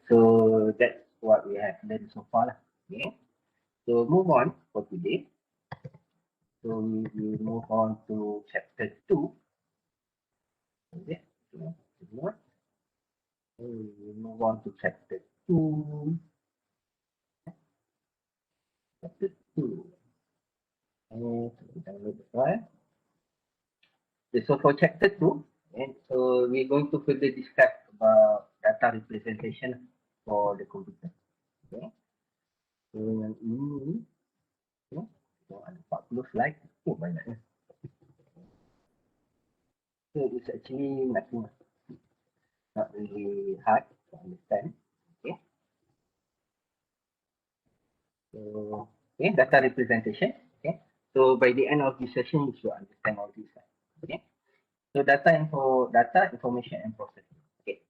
So that's what we have learned so far lah. Okay. So move on for today. So we will move on to chapter 2. Okay. So we move on to chapter 2. Chapter 2. And kita download the file. Okay, so for chapter 2, and so we're going to further discuss about data representation for the computer. Okay. So yang ini, okay, so ada 40 slide. Oh, banyaknya. So it's actually nothing, not really hard to understand. Okay. So, okay, data representation. Okay. So by the end of this session, you should understand all these. Okay. So data information and processing. Okay.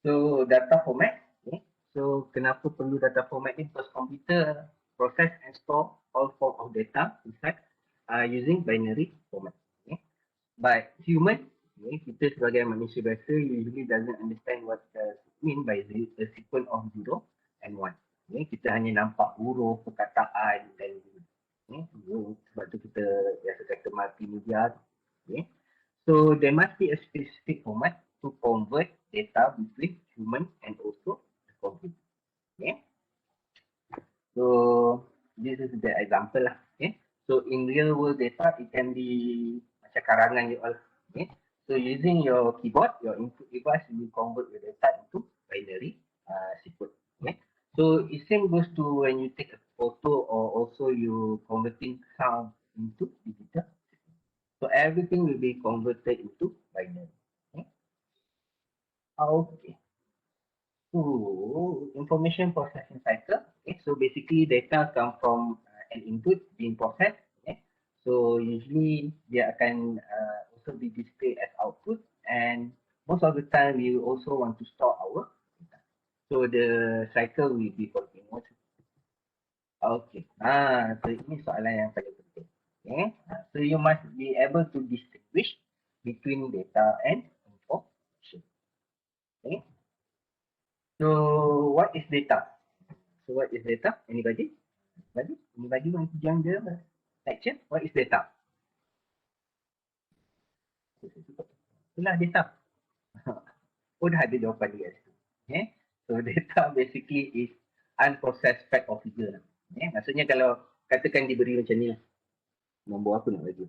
So data format. Okay. So kenapa perlu data format ni? Because computer process and store all form of data inside using binary format. Okay. But human, okay, kita sebagai manusia biasa usually doesn't understand what does it mean by the sequence of 0 and 1. Okay. Kita hanya nampak huruf, perkataan dan okay. Sebab tu kita biasa kata multimedia. Okay. So there must be a specific format to convert data between human and also the computer. Okay. So this is the example lah. Okay. So in real world data, it can be macam karangan you all. Okay. So using your keyboard, your input device will convert your data into binary sequence. Okay. So it same goes to when you take a photo or also you converting sound into digital. So everything will be converted into binary. Okay. Okay. So information processing cycle. Okay. So basically data come from an input being processed. Okay. So usually they akan also be displayed as output, and most of the time we also want to store our data. So the cycle will be continuous. Okay. So ini soalan yang paling penting. Okay. So you must be able to distinguish between data and information. Okay. So what is data? So what is data? Anybody? Anybody want to join the lecture? What is data? Itulah data. Oh, dah ada jawapan dia. Okay. So data basically is unprocessed fact or figure. Okay. Maksudnya kalau katakan diberi macam ni lah. Nombor apa nak bagi?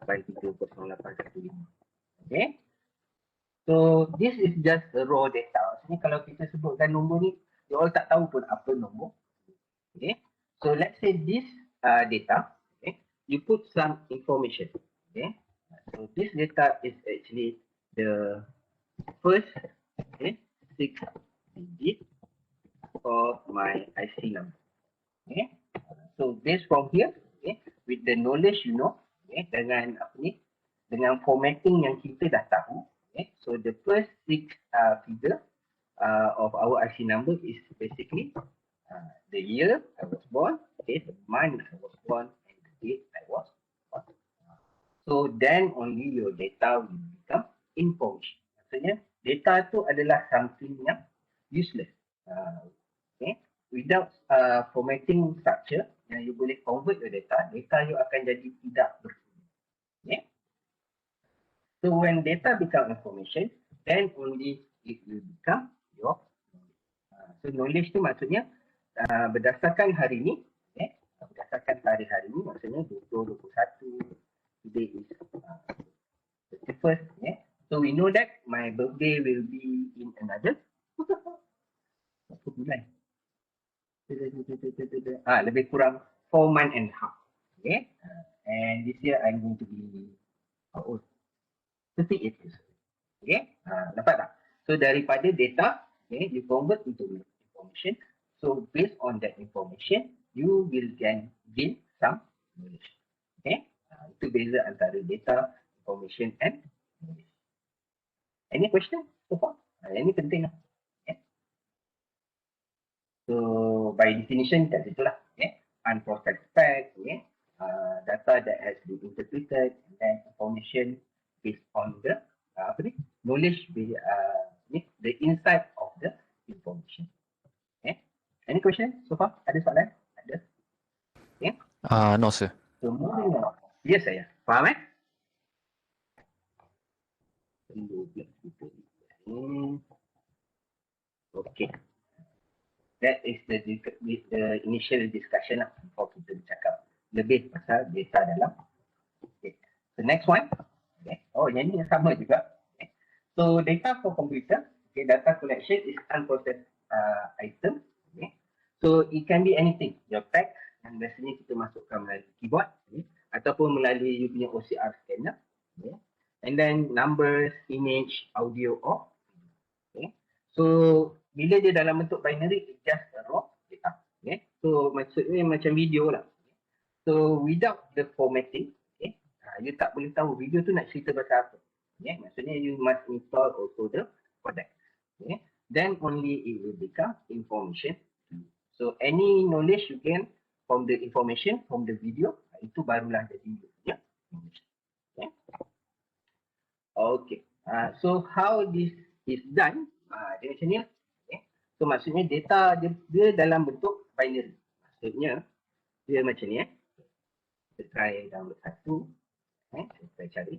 830815. Okay. So this is just a raw data. Maksudnya kalau kita sebutkan nombor ni, you all tak tahu pun apa nombor. Okay. So let's say this data, okay, you put some information. Okay. So this data is actually the first, okay, 6 digit of my IC number. Okay. So based from here, okay, with the knowledge you know, okay, dengan apa ni, dengan formatting yang kita dah tahu, okay, so the first 6 figure of our IC number is basically the year I was born, okay, the month I was born, and the date I was born. So then only your data will become information. Maksudnya data tu adalah something yang useless. Okay. Without formatting structure yang you boleh convert your data, data you akan jadi tidak berfungsi. Okay. So when data become information, then only it will become your knowledge. So knowledge tu maksudnya berdasarkan hari ni, okay, berdasarkan hari-hari ni, maksudnya 2021, today is 31st, okay. So we know that my birthday will be in another berapa bulan? Lebih kurang 4 months and a half. Okay. And this year I'm going to be how old? 38 years old. Okay. Dapat tak? So daripada data, okay, you convert into information. So based on that information, you will gain some knowledge. Okay. Itu beza antara data, information and knowledge. Any question so far? Ini penting lah. Okay. So by definition kat situ lah. Okay. Unprocessed fact, okay. Data that has been interpreted, and then information based on the knowledge, the insight of the information. Any question so far? Ada soalan? Ada? Okay. No sir. Semua dengar? Ya saya. Faham eh? Okay. That is the initial discussion lah before kita bercakap lebih pasal data dalam. Okay. The next one. Okay. Oh, yang ni sama juga. Okay. So, data for computer. Okay, data collection is unprocessed item. Okay. So, it can be anything. Your text, yang biasanya kita masukkan melalui keyboard. Okay. Ataupun melalui you punya OCR scanner. Okay. And then numbers, image, audio, or. Okay. So, bila dia dalam bentuk binary, it's just a raw data. Okay. So, maksudnya macam video lah. So, without the formatting, okay, you tak boleh tahu video tu nak cerita pasal apa. Okay. Maksudnya, you must install also the codec. Okay. Then only it will become information. So, any knowledge you gain from the information, from the video, itu barulah jadi video. Okay. Okay. So, how this is done? Dia macam ni. So maksudnya data dia dalam bentuk binary. Maksudnya dia macam ni Kita try download satu. Kita try cari.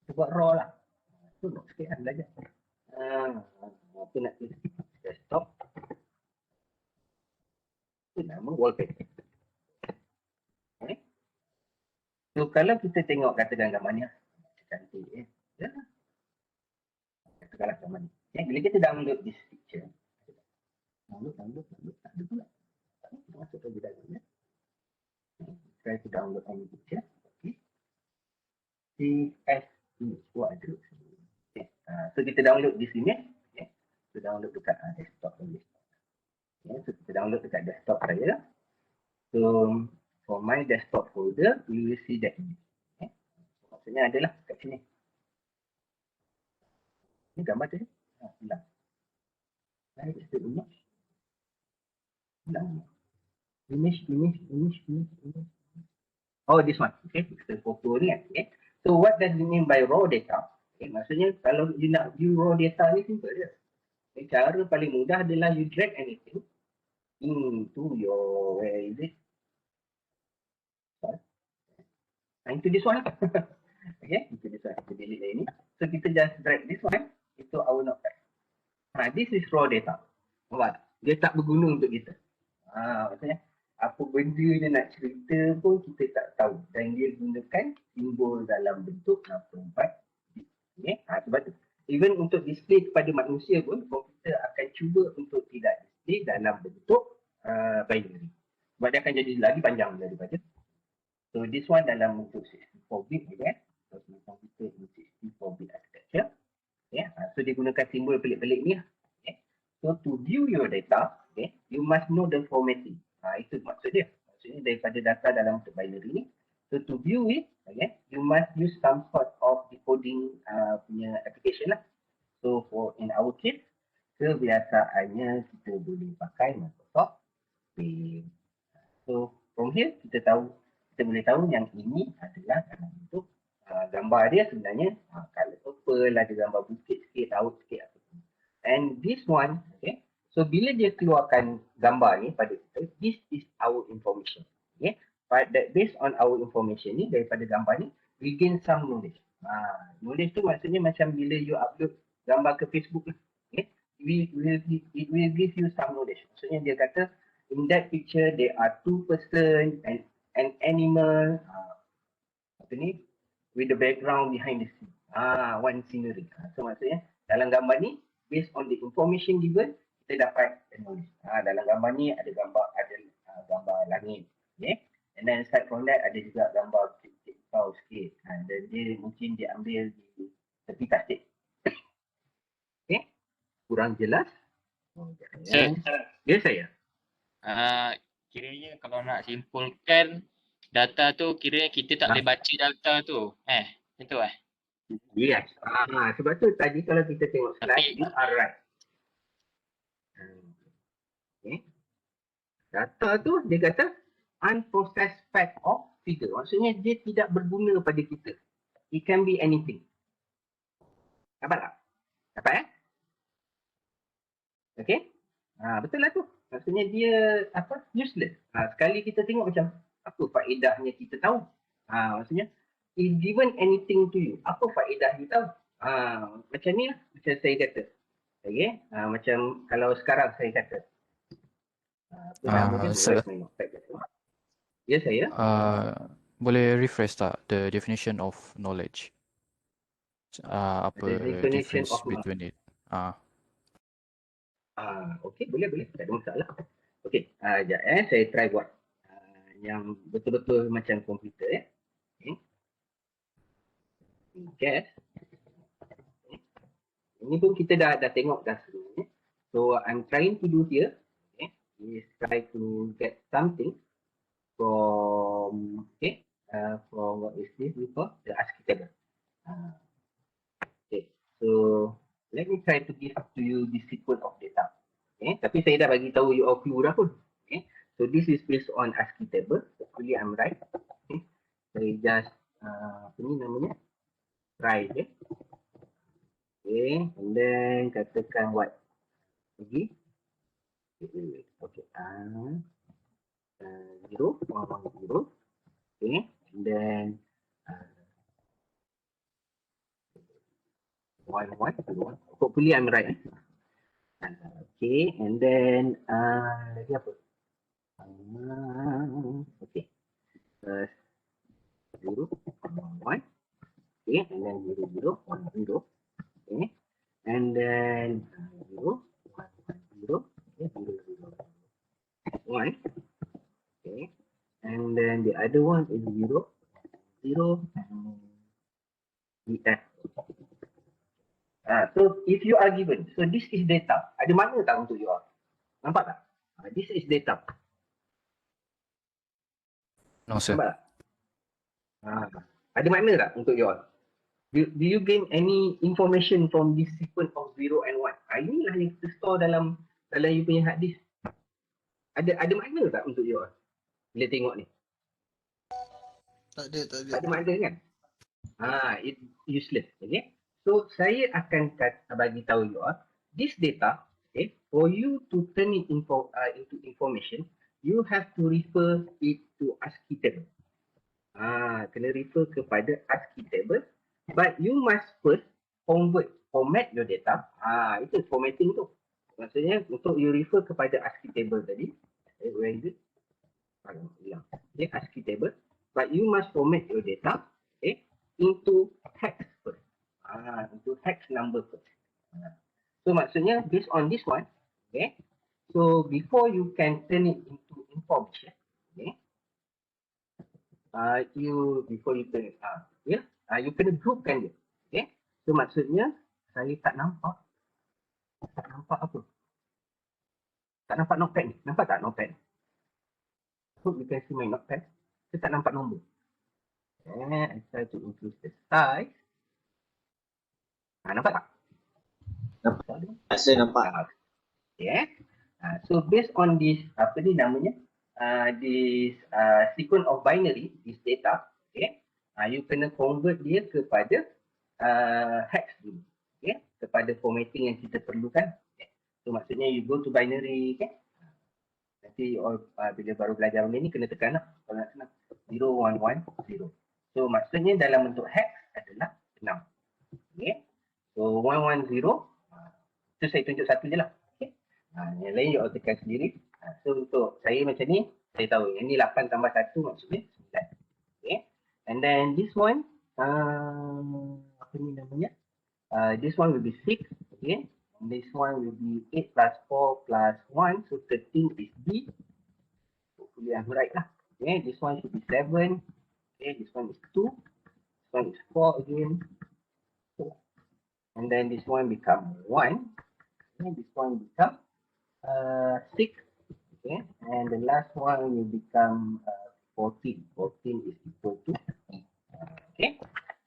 Kita buat raw lah. Tu nak sikit lah belajar. Apa nak tulis? Desktop. Itu nama wallpaper. Okay. So kalau kita tengok katakan gambar ni. Cantik ya. Katakanlah gambar ni. Bila kita download this picture. Download. Tak ada pula. Kita masuk ke dalam ni. Try to download any picture. Okay. CS image. Ada. Okay. So kita download this image. Okay. So download dekat desktop ni. Okay. So kita download dekat desktop saya. So for my desktop folder, you will see that image. Okay. Maksudnya adalah kat sini. Ini gambar tu. Hilang. Is the image? Hilang. Image. Oh, this one. Okay, kita foto ni kan. Okay. So what does it mean by raw data? Okay, maksudnya kalau you nak view raw data ni simple je. Okay, cara paling mudah adalah you drag anything into your, where is it? Into this one. Okay, into this one. Kita delete dari ni. So kita just drag this one into our notepad. This is raw data. Nampak? Dia tak berguna untuk kita. Maksudnya apa benda dia nak cerita pun kita tak tahu. Dan dia gunakan simbol dalam bentuk 64 bit. Okay? Sebab tu. Even untuk display kepada manusia pun, komputer akan cuba untuk tidak display dalam bentuk binary. Sebab dia akan jadi lagi panjang daripada. So this one dalam bentuk 64 bit je kan. So komputer in 64 bit architecture. Yeah. So dia gunakan simbol pelik-pelik ni. Okay. So to view your data, okay, you must know the formatting. Itu maksud dia. Maksudnya daripada data dalam bentuk binary ni. So to view it, okay, you must use some sort of decoding punya application lah. So for in our case, kebiasaannya kita boleh pakai Microsoft Paint. So from here kita boleh tahu yang ini adalah dalam bentuk gambar dia sebenarnya color purple, ada gambar bukit sikit, laut sikit apa. And this one, okay, so bila dia keluarkan gambar ni pada kita, this is our information. Okay, but that based on our information ni, daripada gambar ni, we gain some knowledge. Knowledge tu maksudnya macam bila you upload gambar ke Facebook lah. Okay, it will give you some knowledge. Maksudnya dia kata, in that picture there are two person and an animal. Apa ni? With the background behind the scene. One scenery. So maksudnya dalam gambar ni, based on the information given, kita dapat knowledge. Dalam gambar ni ada gambar langit. Okay. And then aside from that ada juga gambar kau sikit. Dan dia mungkin dia ambil di tepi tasik. Okay. Kurang jelas? Ya saya. Kiranya kalau nak simpulkan data tu kiranya kita tak boleh baca data tu. Betul Yes. Sebab tu tadi kalau kita tengok slide, you are right. Okay. Data tu dia kata unprocessed fact of figure. Maksudnya dia tidak berguna pada kita. It can be anything. Dapat tak? Dapat Okay? Betul lah tu. Maksudnya dia useless. Sekali kita tengok macam apa faedahnya kita tahu. Maksudnya if given anything to you, apa faedah you tahu? Macam ni lah. Macam saya kata. Okay. Macam kalau sekarang saya kata. Mungkin Sir, rest my notepad. Ya saya. boleh refresh tak the definition of knowledge? Apa The definition difference of between it? Okey, boleh. Tak ada masalah. Okey, sekejap saya try buat yang betul-betul macam komputer ya. Okay. Guess. Okay. Ini pun kita dah tengok dah sebenarnya. So I'm trying to do here, okay, is try to get something from from what is this we call the ASCII table. Okay, so let me try to give to you the sequence of data. Okay, tapi saya dah bagi tahu you all few dah pun. Okay, so this is based on ASCII table. Hopefully I'm right. Okay, saya just apa ni namanya? Try je. Okay, and then katakan what? Lagi? Okay, 0, 1, 1, 0. Okay, and then 1, 1, 0. Hopefully I'm right. Okay, and then lagi apa? Okay. 0, 1, 1. Okay, and then 0, 0, 1, 0. Okay, and then 0, 1, 1, 0. Okay, 0, 0, 1. Okay, and then the other one is 0, 0, and EF. So if you are given, so this is data. Ada makna tak untuk you all? Nampak tak? This is data. No, sir. Nampak tak? Ada makna tak untuk you all? Do you gain any information from this sequence of 0 and 1? Inilah yang kita store dalam you punya hard disk. Ada makna tak untuk you all? Bila tengok ni. Tak ada. Tak ada makna kan? It's useless. Okay. So saya akan bagi tahu you all, this data, okay, for you to turn it into information, you have to refer it to ASCII table. Kena refer kepada ASCII table, but you must first format your data. Itu formatting tu. Maksudnya untuk you refer kepada ASCII table tadi, where is it? Okay, ASCII table, but you must format your data, okay, into hex first. Into hex number first. So maksudnya based on this one, okay. So before you can turn it into information, okay. You kena groupkan dia, okay. So maksudnya saya tak nampak apa? Tak nampak notepad ni. Nampak tak notepad? Hope you can see my notepad. Saya tak nampak nombor. Okay, I try to increase the size. Nampak tak? Saya nampak. Yeah. So based on this, apa ni namanya? This sequence of binary, this data, okay? You kena convert dia kepada hex dulu, okay? Kepada formatting yang kita perlukan. Okay? So maksudnya you go to binary, okay? Nanti bila baru belajar benda ni kena tekan lah. Kalau nak senang. 0, 1, 1, 0. So maksudnya dalam bentuk hex adalah 6. Okay? So 1, 1, 0. Itu saya tunjuk satu je lah. Okay? Yang lain you all tekan sendiri. So untuk saya macam ni, saya tahu yang ni 8 tambah 1 maksudnya 9. Okay? And then this one, apa ni namanya? This one will be 6. Okay? And this one will be 8 plus 4 plus 1. So 13 is B. Hopefully I'm right lah. Okay? This one should be 7. Okay? This one is 2. This one is 4 again. 4. And then this one become 1. Okay? This one become 6. Okay, and the last one will become 14. 14 is equal to okay.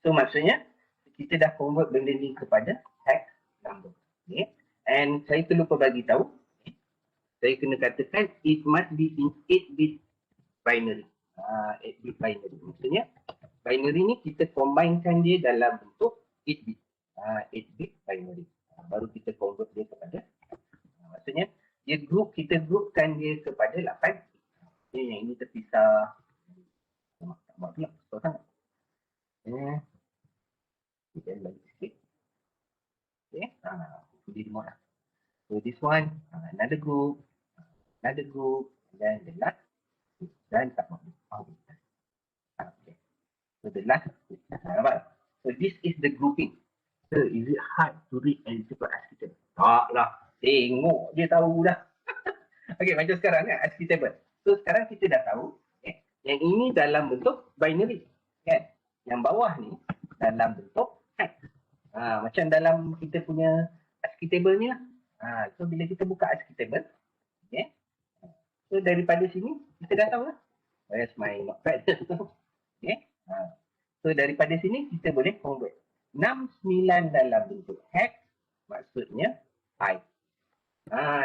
So maksudnya kita dah convert benda ni kepada hex number. Okay, and saya terlupa bagi tahu. Okay. Saya kena katakan it must be in 8-bit binary. 8-bit binary. Maksudnya binary ni kita combinekan dia dalam bentuk 8-bit. 8-bit binary. Baru kita convert dia kepada maksudnya kita groupkan dia kepada 8. Okay, yang ini terpisah. Tak buat pula, susah sangat. Kita bagi sikit. Okay, jadi dia lah. So this one, another group, and then the last group, dan tak mahu. Okay. So the last group, nampak? So this is the grouping. So is it hard to read and interpret ASCII table? Taklah, tengok je tahu dah. Okay, macam sekarang kan, ASCII table. So sekarang kita dah tahu, yang ini dalam bentuk binary, kan? Yang bawah ni dalam bentuk hex. Macam dalam kita punya ASCII table ni lah. So bila kita buka ASCII table, okay. So daripada sini kita dah tahu lah. Where's my notepad? Okay. So daripada sini kita boleh convert 69 dalam bentuk hex, maksudnya I.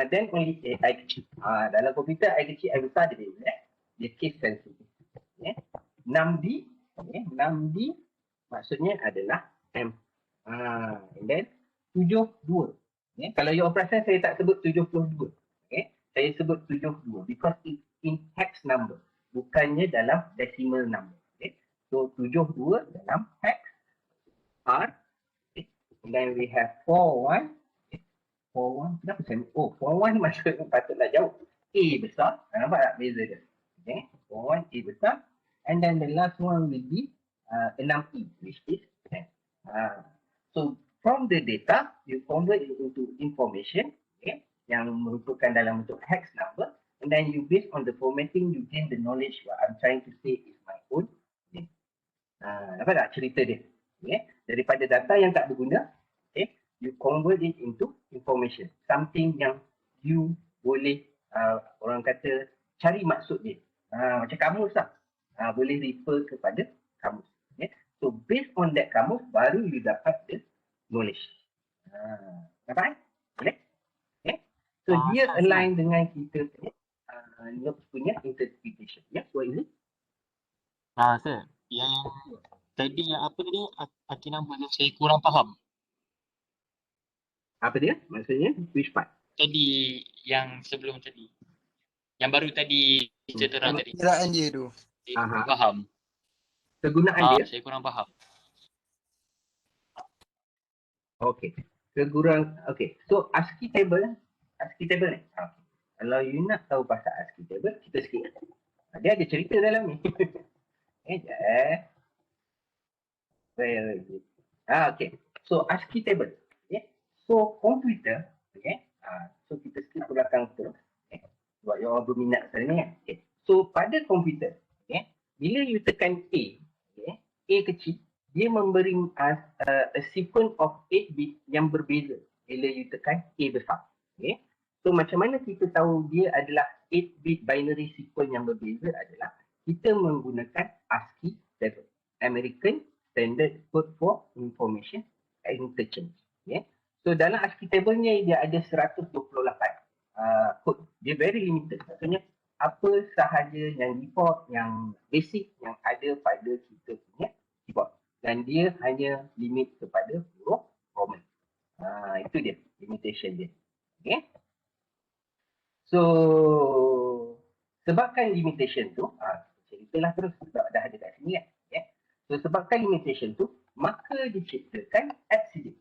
Then only I kecil. Dalam komputer I kecil, I besar dia beza. Dia case sensitive. Okay. 6D, okay. 6D maksudnya adalah M. And then 72. Okay. Kalau you perasan saya tak sebut 72. Okay. Saya sebut 72 because it's in hex number. Bukannya dalam decimal number. Okay. So 72 dalam hex R. Okay. And then we have 41. 41, kenapa saya? 41 maksudnya patutlah jauh. A besar. Nampak tak beza dia? Okay. 41 A besar. And then the last one will be 6E, which is 10. So from the data, you convert it into information, okay, yang merupakan dalam bentuk hex number, and then you based on the formatting, you gain the knowledge what I'm trying to say is my own name. Nampak tak cerita dia? Okay. Daripada data yang tak berguna, okay, you convert it into information. Something yang you boleh, orang kata, cari maksud dia. Macam kamus lah. Boleh refer kepada kamus. Okay. So based on that kamus, baru you dapat the knowledge. Nampak? Boleh? Okay. So dia align dengan kita punya interpretation. Yeah, what is it? Sir. Yang tadi yang apa tadi? Aki nama saya kurang faham. Apa dia? Maksudnya, which part? Tadi yang sebelum tadi. Yang baru tadi kita terang tadi. Kiraan dia tu. Saya kurang faham. Kegunaan dia? Saya kurang faham. Okay. Okay. So ASCII table ni. Okay. Kalau you nak tahu pasal ASCII table, kita skip. Dia ada cerita dalam ni. Where is it? Okay. So ASCII table. Okay. So komputer. Okay. So kita skip ke belakang terus. Okay. Sebab you orang berminat pasal ni kan. Okay. So pada komputer. Okay. Bila you tekan A. Okay. A kecil. Dia memberi a sequence of 8 bit yang berbeza bila you tekan A besar. Okay. So macam mana kita tahu dia adalah 8 bit binary sequence yang berbeza adalah kita menggunakan ASCII table, American Standard Code for Information Interchange. Okay. So dalam ASCII table ni dia ada 128 code. Dia very limited. Maksudnya apa sahaja yang default, yang basic yang ada pada kita punya keyboard. Dan dia hanya limit kepada huruf Roman. Itu dia, limitation dia. Okay. So, sebabkan limitation tu, ceritalah terus sebab dah ada kat sini kan. Okay. So, sebabkan limitation tu, maka diciptakan ABCDIC.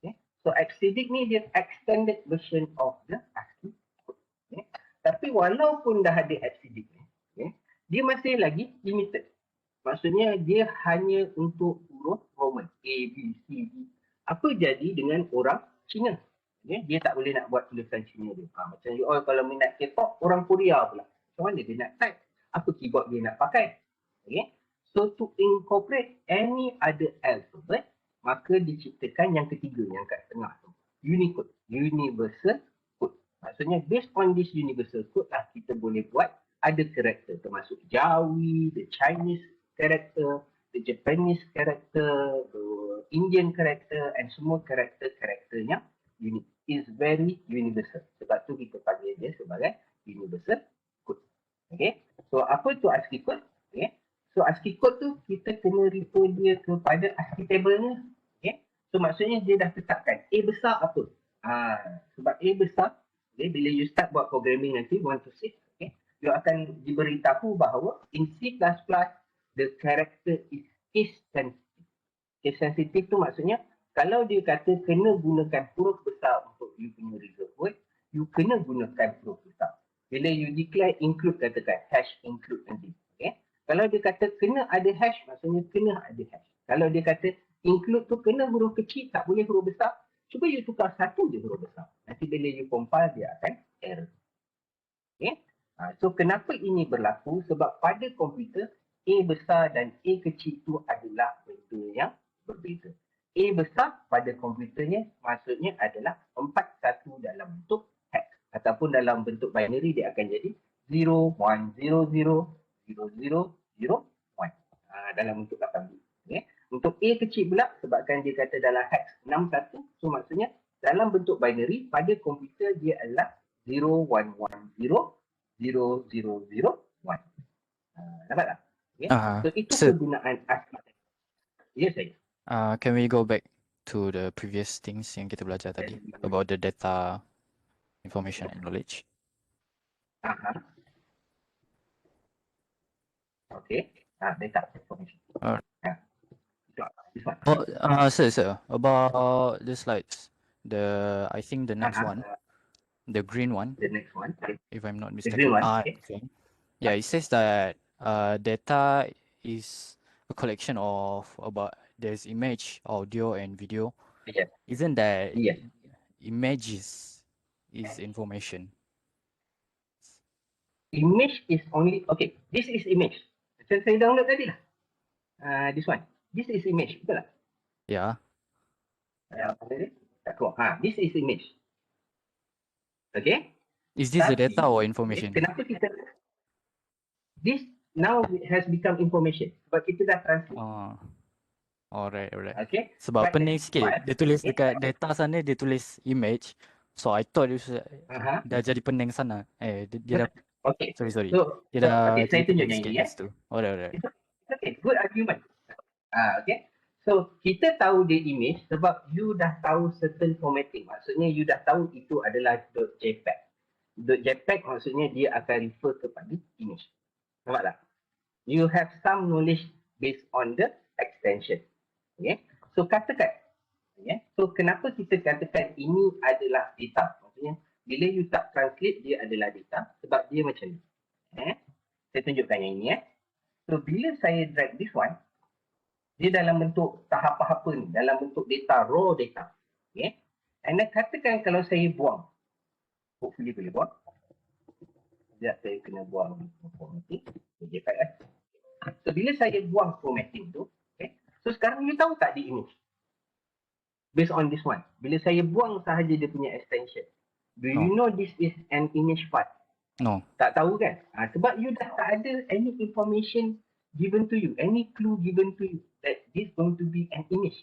Okay. So, ABCDIC ni dia extended version of the ASCII code. Okay. Tapi walaupun dah ada ABCDIC ni, okay, dia masih lagi limited. Maksudnya dia hanya untuk huruf Roman. A, B, C, D. Apa jadi dengan orang Cina? Okay? Dia tak boleh nak buat tulisan Cina dia. Macam you all kalau minat K-pop, orang Korea pula. Macam mana dia nak type? Apa keyboard dia nak pakai? Okay? So to incorporate any other alphabet, maka diciptakan yang ketiga, yang kat tengah tu. Unicode. Universal Code. Maksudnya based on this universal code lah kita boleh buat ada karakter termasuk Jawi, the Chinese character, the Japanese character, the Indian character, and semua karakter-karakternya unique. Is very universal. Sebab tu kita panggil dia sebagai universal code. Okay. So apa tu ASCII code? Okay. So ASCII code tu kita kena refer dia kepada ASCII table ni. Okay. So maksudnya dia dah tetapkan A besar apa? Sebab A besar Okay, bila you start buat programming nanti, 1 to 6, okay, you akan diberitahu bahawa in C++, the character is case sensitive. Case sensitive tu maksudnya, kalau dia kata kena gunakan huruf besar untuk you punya reserve word, you kena gunakan huruf besar. Bila you declare include, katakan hash include nanti. Okay? Kalau dia kata kena ada hash, maksudnya kena ada hash. Kalau dia kata include tu kena huruf kecil, tak boleh huruf besar, cuba you tukar satu je huruf besar. Nanti bila you compile, dia akan error. Okay? So kenapa ini berlaku? Sebab pada komputer, A besar dan A kecil itu adalah benda yang berbeza. A besar pada komputernya maksudnya adalah 41 dalam bentuk hex. Ataupun dalam bentuk binary dia akan jadi 0, 1, 0, 0, 0, 0, 0, 1. Dalam bentuk 8 bit. Okay? Untuk A kecil pula sebabkan dia kata dalam hex 61, so maksudnya dalam bentuk binary pada komputer dia adalah 0, 1, 1, 0, 0, 0, 0, 1. Dapat tak? Okay? So itu Sir, kegunaan ASCII. Ya saya. can we go back to the previous things yang kita belajar tadi about the data, information and knowledge? Okay. Data information. Alright. This one. Sir, about the slides, I think the next one, the green one, The next one. Okay. if I'm not green mistaken. one, okay. Okay. Yeah, it says that data is a collection of about there's image, audio, and video. Yes. Isn't that Yes. images is information? Image is only, okay, this is image. Macam saya download tadi lah. This one. This is image, betul tak? Yeah. Tak keluar. This is image. Okay? Is this the Tapi, data or information? Kenapa kita... This now has become information. Sebab kita dah translate. Alright. Okay? Sebab But pening that's sikit. why- Dia tulis dekat data sana, dia tulis image. So I thought it was, dah jadi pening sana. Dia dah, Okay. sorry. So, Dia dah okay, saya jadi pening tunjuk yang sikit ini kat situ. Alright. Okay, good argument. Okay. So, kita tahu dia image sebab you dah tahu certain formatting. Maksudnya you dah tahu itu adalah .jpeg. .jpeg maksudnya dia akan refer kepada image. Nampak tak? You have some knowledge based on the extension. Okay. So, katakan. Okay. So, kenapa kita katakan ini adalah data? Maksudnya, bila you tak translate, dia adalah data sebab dia macam ni. Saya tunjukkan yang ini. So, bila saya drag this one, dia dalam bentuk tahap apa ni? Dalam bentuk data, raw data. Okay. And then katakan kalau saya buang. Hopefully boleh buang. Sekejap saya kena buang formatting. So, bila saya buang formatting tu, okay. So, sekarang you tahu tak di image? Based on this one. Bila saya buang sahaja dia punya extension. Do you know this is an image file? No. Tak tahu kan? Sebab you dah tak ada any information given to you, any clue given to you that this going to be an image.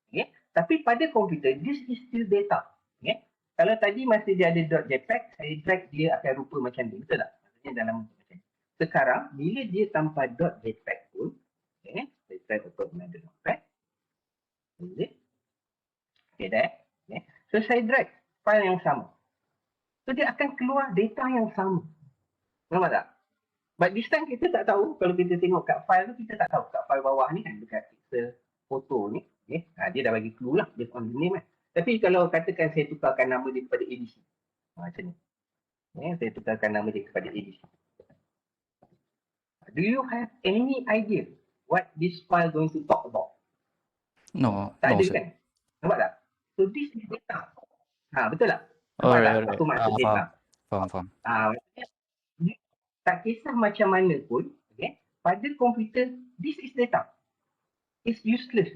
Okay? Tapi pada komputer, this is still data. Okay? Kalau tadi masih dia ada .jpeg, saya drag dia akan rupa macam ni. Betul tak? Maksudnya dalam bentuk macam ni. Sekarang, bila dia tanpa .jpeg pun, okay, saya try untuk another notepad. Okay, dah. Okay. So, saya drag file yang sama. So, dia akan keluar data yang sama. Nampak tak? But this time kita tak tahu, kalau kita tengok kat file tu, kita tak tahu kat file bawah ni kan, dekat pixel foto ni. Okay. Dia dah bagi clue lah, based on the name kan. Tapi kalau katakan saya tukarkan nama dia kepada ADC. Macam ni. Okay. Saya tukarkan nama dia kepada ADC. Do you have any idea what this file going to talk about? No, Tak ada sir. kan? Nampak tak? So this is data. Betul tak? Nampak tak? Alright. Apa maksud data? Faham. Maksudnya, tak kisah macam mana pun, okay, pada komputer, this is data. It's useless.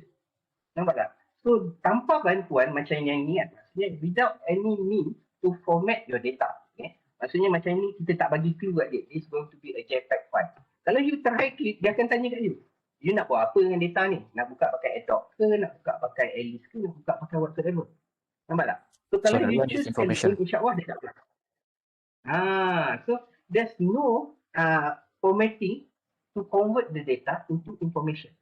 Nampak tak? So, tanpa bantuan macam yang ni kan, maksudnya without any means to format your data. Okay? Maksudnya macam ni, kita tak bagi clue kat dia. It's going to be a JPEG file. Kalau you try click, dia akan tanya kat you. You nak buat apa dengan data ni? Nak buka pakai Adobe ke? Nak buka pakai Alice ke? Nak buka pakai whatsoever? Nampak tak? So, kalau So, you that one is choose information. Alice, insyaAllah dia tak buka. So, there's no formatting to convert the data into information.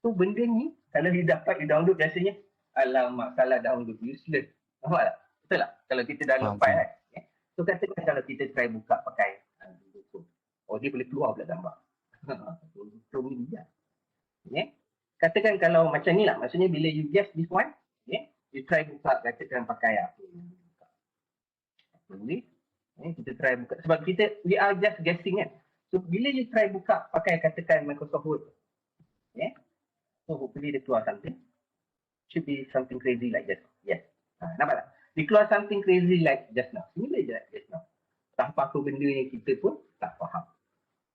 So benda ni kalau you dapat you download biasanya alamak salah download useless. Nampak tak? Betul tak? Kalau kita download Faham. file kan. Okay? So katakan kalau kita try buka pakai Google Chrome. Oh, dia boleh keluar pula gambar. Chrome ni bijak. Okay. Katakan kalau macam ni lah. Maksudnya bila you guess this one, okay, you try buka katakan pakai apa ni. Kita try buka. Sebab kita, we are just guessing kan. So bila you try buka pakai katakan Microsoft Word. Okay. So hopefully dia keluar something. Should be something crazy like just. Yes. Nampak tak? Dia keluar something crazy like just now. Similar je like just now. Tanpa apa benda yang kita pun tak faham.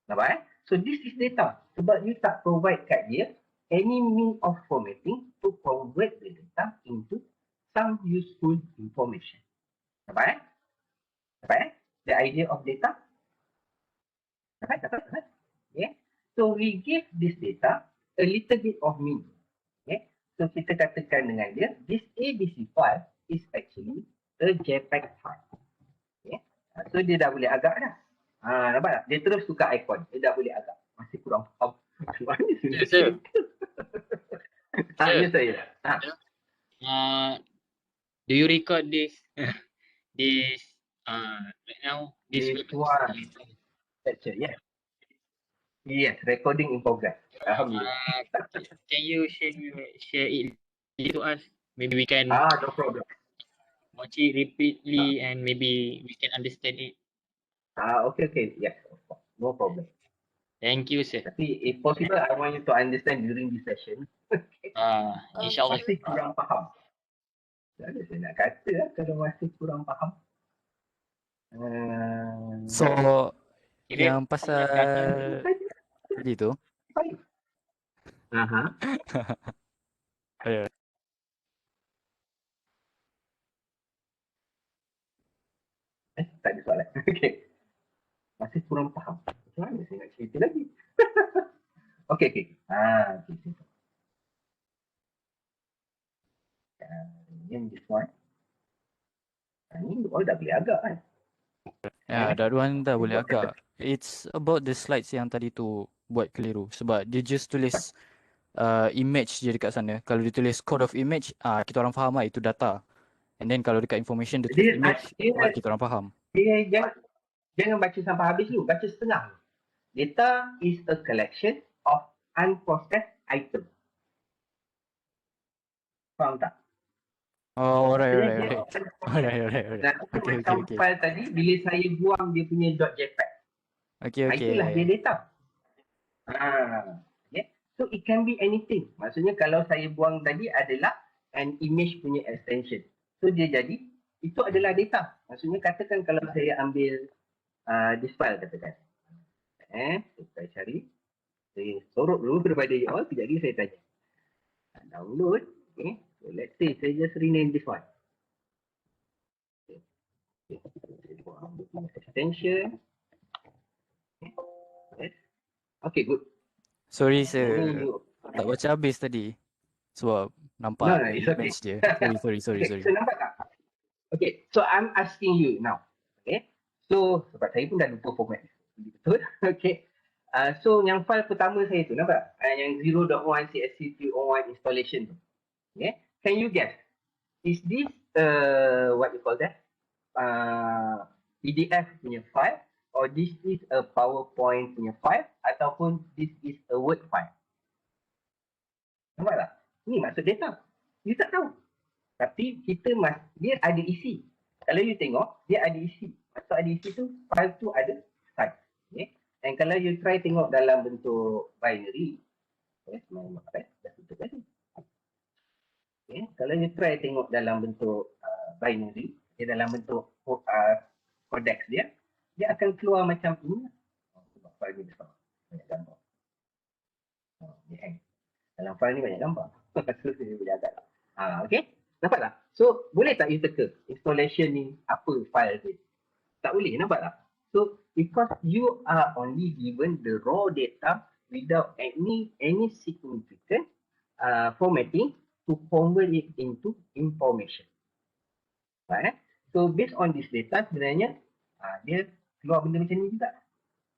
Nampak So this is data. Sebab you tak provide kat dia any mean of formatting to convert the data into some useful information. Nampak The idea of data? Nampak? Okay. So we give this data a little bit of meaning. Okay. So kita katakan dengan dia, this ABC file is actually a JPEG file. Okay. So dia dah boleh agak dah. Nampak tak? Dia terus tukar ikon. Dia dah boleh agak. Masih kurang faham. Ya, sir. Ya, saya. Do you record this right now? This one. Lecture, yes. Yes, recording in progress. Alhamdulillah. Can you share it to us? Maybe we can No problem. watch it repeatedly and maybe we can understand it. Okay. Yes, of course. No problem. Thank you, sir. Tapi if possible, I want you to understand during this session. InsyaAllah. Masih kurang faham. Tak ada saya nak kata lah kalau masih kurang faham. So Kira- yang pasal tadi tu, Baik. ya, Tak ada soalan. Okay. Masih kurang faham. Macam mana saya nak cerita lagi? Okay. Okay, simple. Yang this one. Ni all dah boleh agak kan? that one dah boleh agak. It's about the slides yang tadi tu buat keliru sebab dia just tulis image je dekat sana. Kalau dia tulis code of image, kita orang faham lah itu data. And then kalau dekat information dia tulis Dia- image, dia- kita orang faham. Dia jangan baca sampai habis dulu, baca setengah. Data is a collection of unprocessed items. Faham tak? Oh, alright. Dia- Alright. Nah, Okay. macam file tadi, bila saya buang dia punya .jpeg, Okay. itulah dia data. Okay. So it can be anything. Maksudnya kalau saya buang tadi adalah an image punya extension. So dia jadi, itu adalah data. Maksudnya katakan kalau saya ambil this file katakan. Saya cari. Saya sorok dulu daripada you all. Sekejap lagi saya tanya. Download. Okay. So let's say saya just rename this one. Okay. Saya buang dia punya extension. Okay. Okay, good. Sorry Ini sir, you. tak baca habis tadi. Sebab nampak No, ada it's okay. image dia. Sorry. Okay, so nampak tak? Okay, so I'm asking you now. Okay, so sebab saya pun dah lupa format. Betul? Okay. So yang file pertama saya tu, nampak? Yang 0.1 CSC301 installation tu. Okay, can you guess? Is this what you call that? PDF punya file or this is a PowerPoint punya file ataupun this is a Word file? Nampak tak? Ni maksud data. You tak tahu. Tapi dia ada isi. Kalau you tengok, dia ada isi. Maksud ada isi tu, file tu ada size. Okay? And kalau you try tengok dalam bentuk binary, dah tutup tadi. Okay? Kalau you try tengok dalam bentuk binary, dalam bentuk codex dia akan keluar macam ini. Sebab file ni besar. Banyak gambar. Dia hang. Dalam file ni banyak gambar. So, dia boleh agak. Okay? Nampak tak? So, boleh tak you teka installation ni apa file dia? Tak boleh, nampak tak? So, because you are only given the raw data without any significant formatting to convert it into information. Right? So, based on this data sebenarnya dia keluar benda macam ni juga.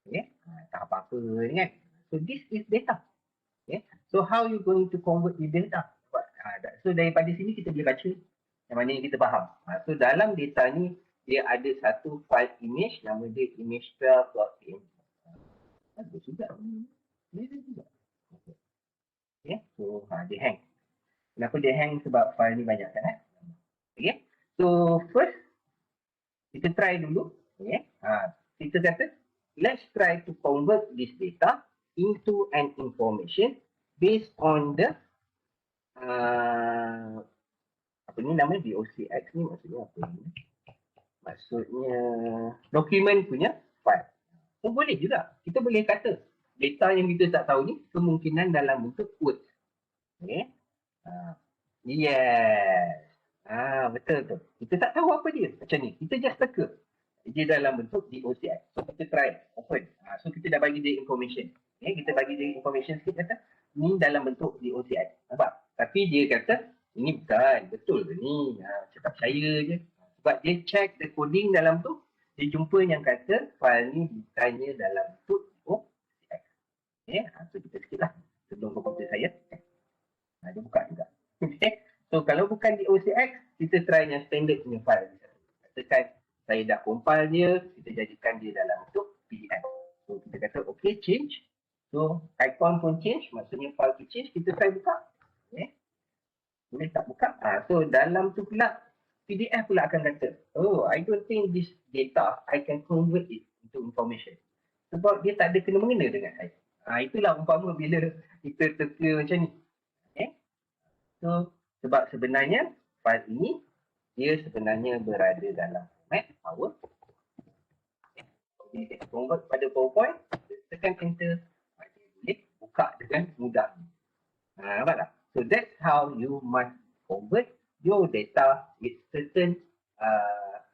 Okay? Tak apa-apa kan? So, this is data. Okay? So, how you going to convert the data? So, daripada sini kita boleh baca yang mana yang kita faham. So, dalam data ni dia ada satu file image, nama dia image12.png. Bagus juga. Dia juga. Okay. So, dia hang. Kenapa dia hang? Sebab file ni banyak kan? Okay. So, first, kita try dulu. Okay. Kita kata, let's try to convert this data into an information based on the apa ni namanya DOCX ni maksudnya apa ni? Maksudnya dokumen punya file. So, boleh juga. Kita boleh kata data yang kita tak tahu ni kemungkinan dalam bentuk words. Okay. Yes. Betul tu. Kita tak tahu apa dia macam ni. Kita just teka. Dia dalam bentuk DOCX. So, kita try open. So, kita dah bagi dia information. Okay. Kita bagi dia information sikit kata ni dalam bentuk DOCX. Nampak? Tapi dia kata ini bukan. Betul ke ni? Cakap percaya je. Sebab dia check the coding dalam tu, dia jumpa yang kata file ni bukannya dalam bentuk DOCX. Okay. So, kita sikit lah. Sebelum komputer saya. Dia buka juga. Okay. So, kalau bukan DOCX, kita try yang standard punya file. Katakan saya dah compile dia, kita jadikan dia dalam bentuk PDF. So, kita kata okay, change. So, icon pun change, maksudnya file tu change, kita try buka. Okay. Boleh tak buka? So, dalam tu pula, PDF pula akan kata, oh, I don't think this data, I can convert it into information. Sebab dia tak ada kena-mengena dengan saya. Itulah umpama bila kita teka macam ni. Okay. So, sebab sebenarnya file ini, dia sebenarnya berada dalam format PowerPoint. Bila kita convert pada PowerPoint, tekan enter, dia boleh buka dengan mudah. Nampak tak? So that's how you must convert your data with certain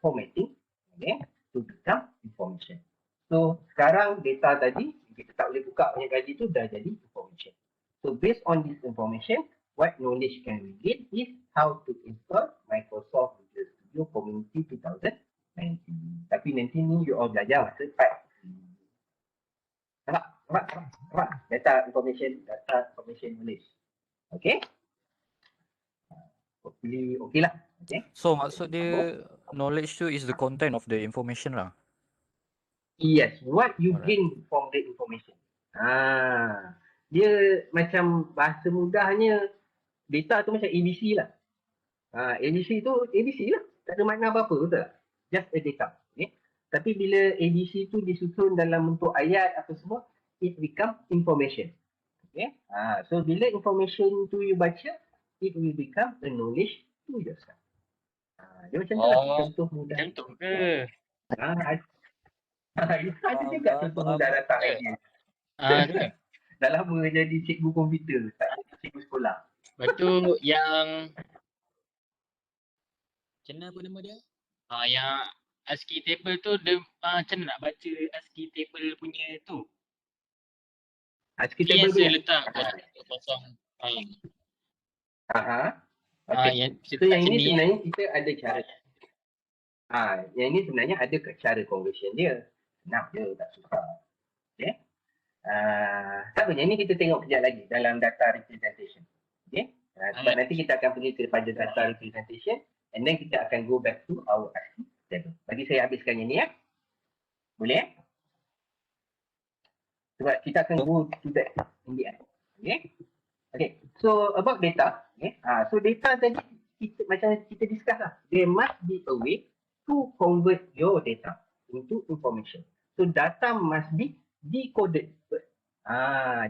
formatting, okay, to become information. So sekarang data tadi, kita tak boleh buka banyak kali tu dah jadi information. So based on this information, what knowledge can we get is how to install Microsoft Visual Studio Community 2019. Tapi nanti ni you all belajar masa part. Nampak? Data information knowledge. Okay? Hopefully okay lah. Okay? So maksud dia knowledge tu is the content of the information lah. Yes, what you Alright. gain from the information. Dia macam bahasa mudahnya, data tu macam ABC lah. ABC tu ABC lah. Tak ada makna apa-apa, betul tak? Just a data. Okay? Tapi bila ABC tu disusun dalam bentuk ayat apa semua, it become information. Okay? So bila information tu you baca, it will become a knowledge to yourself. Dia macam tu lah, contoh mudah. Macam tu ke? Ada juga contoh mudah datang lagi. Tu. Dah lama jadi cikgu komputer, tak jadi cikgu sekolah. Lepas tu yang macam mana apa nama dia? Yang ASCII table tu dia macam mana nak baca ASCII table punya tu? ASCII Yang table saya tu. letak kosong. Okay. Yang So yang ini sini sebenarnya kita ada cara. Yang ini sebenarnya ada cara conversion dia. Senang je, tak susah. Okay. Tak apa, yang ni kita tengok kejap lagi dalam data representation. Okay. Sebab nanti kita akan pergi kepada data representation and then kita akan go back to our ASCII table. Bagi saya habiskan yang ni ya. Boleh? Sebab kita akan go to that in the end. Okay. Okay. So about data. Okay. So data tadi kita, macam kita discuss lah. There must be a way to convert your data into information. So data must be decoded first.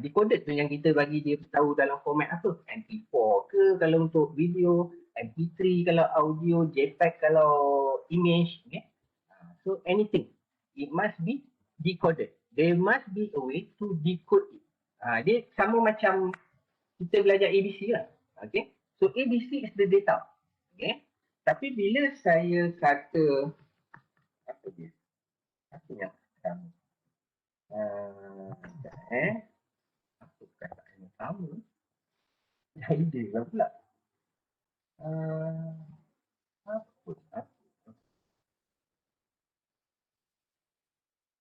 Decoded tu yang kita bagi dia tahu dalam format apa. MP4 ke kalau untuk video, MP3 kalau audio, JPEG kalau image. Okay. So anything. It must be decoded. There must be a way to decode it. Dia sama macam kita belajar ABC lah. Okay. So ABC is the data. Okay. Tapi bila saya kata apa dia? Apa yang sama? Apa perkataan yang sama? Idea lah pula.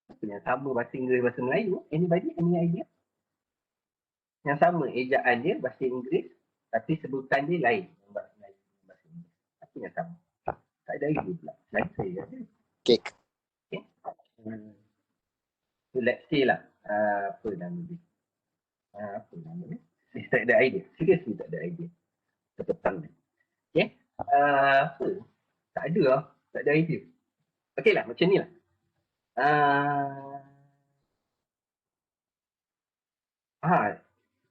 Apa yang sama bahasa Inggeris bahasa Melayu? Anybody? Any idea? Yang sama ejaan dia bahasa Inggeris tapi sebutan dia lain. Bahasa Melayu, bahasa Inggeris. Apa yang sama? Tak ada idea pula. Lain saya ada. Cake. Okay. So let's say lah, apa nama dia? Apa nama dia? Saya tak ada idea. Seriously tak ada idea. Petang ni. Okay. Apa? Tak ada lah. Tak ada idea. Okay lah, macam ni lah.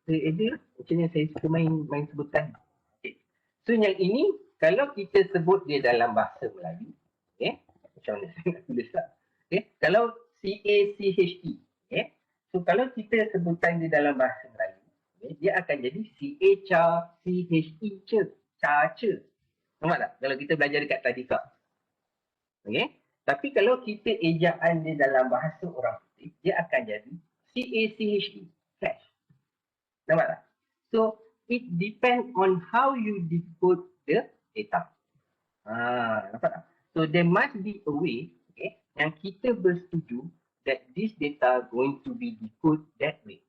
Idea lah. Macam ni saya suka main sebutan. Okay. So yang ini, kalau kita sebut dia dalam bahasa Melayu, okay. Macam mana saya nak tulis lah. Okay. Kalau C-A-C-H-E. Okay. So kalau kita sebutan dia dalam bahasa Melayu, okay, dia akan jadi C-A-C-H-E, Caca. Nampak tak? Kalau kita belajar dekat tadika. Okay. Tapi kalau kita ejaan dia dalam bahasa orang putih, dia akan jadi C-A-C-H-E, cash. Nampak tak? So, it depends on how you decode the data. Nampak tak? So, there must be a way, okay, yang kita bersetuju that this data going to be decoded that way.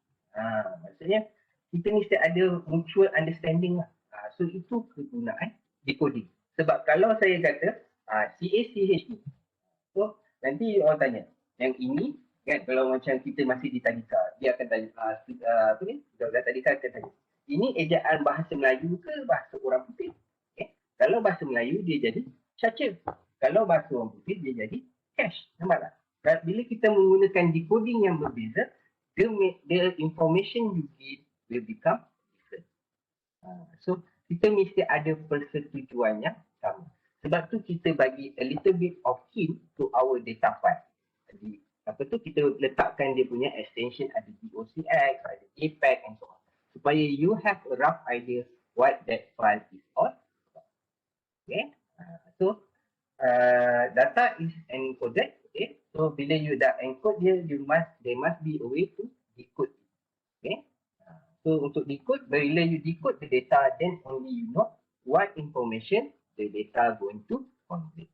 Maksudnya, kita mesti ada mutual understanding lah. So, itu kegunaan decoding. Sebab kalau saya kata C-A-C-H-E, so nanti orang tanya, yang ini kan, kalau macam kita masih di tadika, dia akan tanya, apa ni? Budak-budak tadika akan tanya, ini ejaan bahasa Melayu ke bahasa orang putih? Okay. Kalau bahasa Melayu dia jadi caca. Kalau bahasa orang putih dia jadi cash. Nampak tak? Bila kita menggunakan decoding yang berbeza, the information you give will become different. So kita mesti ada persetujuan yang sama. Sebab tu kita bagi a little bit of hint to our data file. Jadi apa tu, kita letakkan dia punya extension, ada DOCX, ada JPEG and so on. Supaya you have a rough idea what that file is all about. Okay. So data is encoded. Okay. So bila you dah encode dia, there must be a way to decode. Okay. So untuk decode, bila you decode the data, then only you know what information the data going to convey.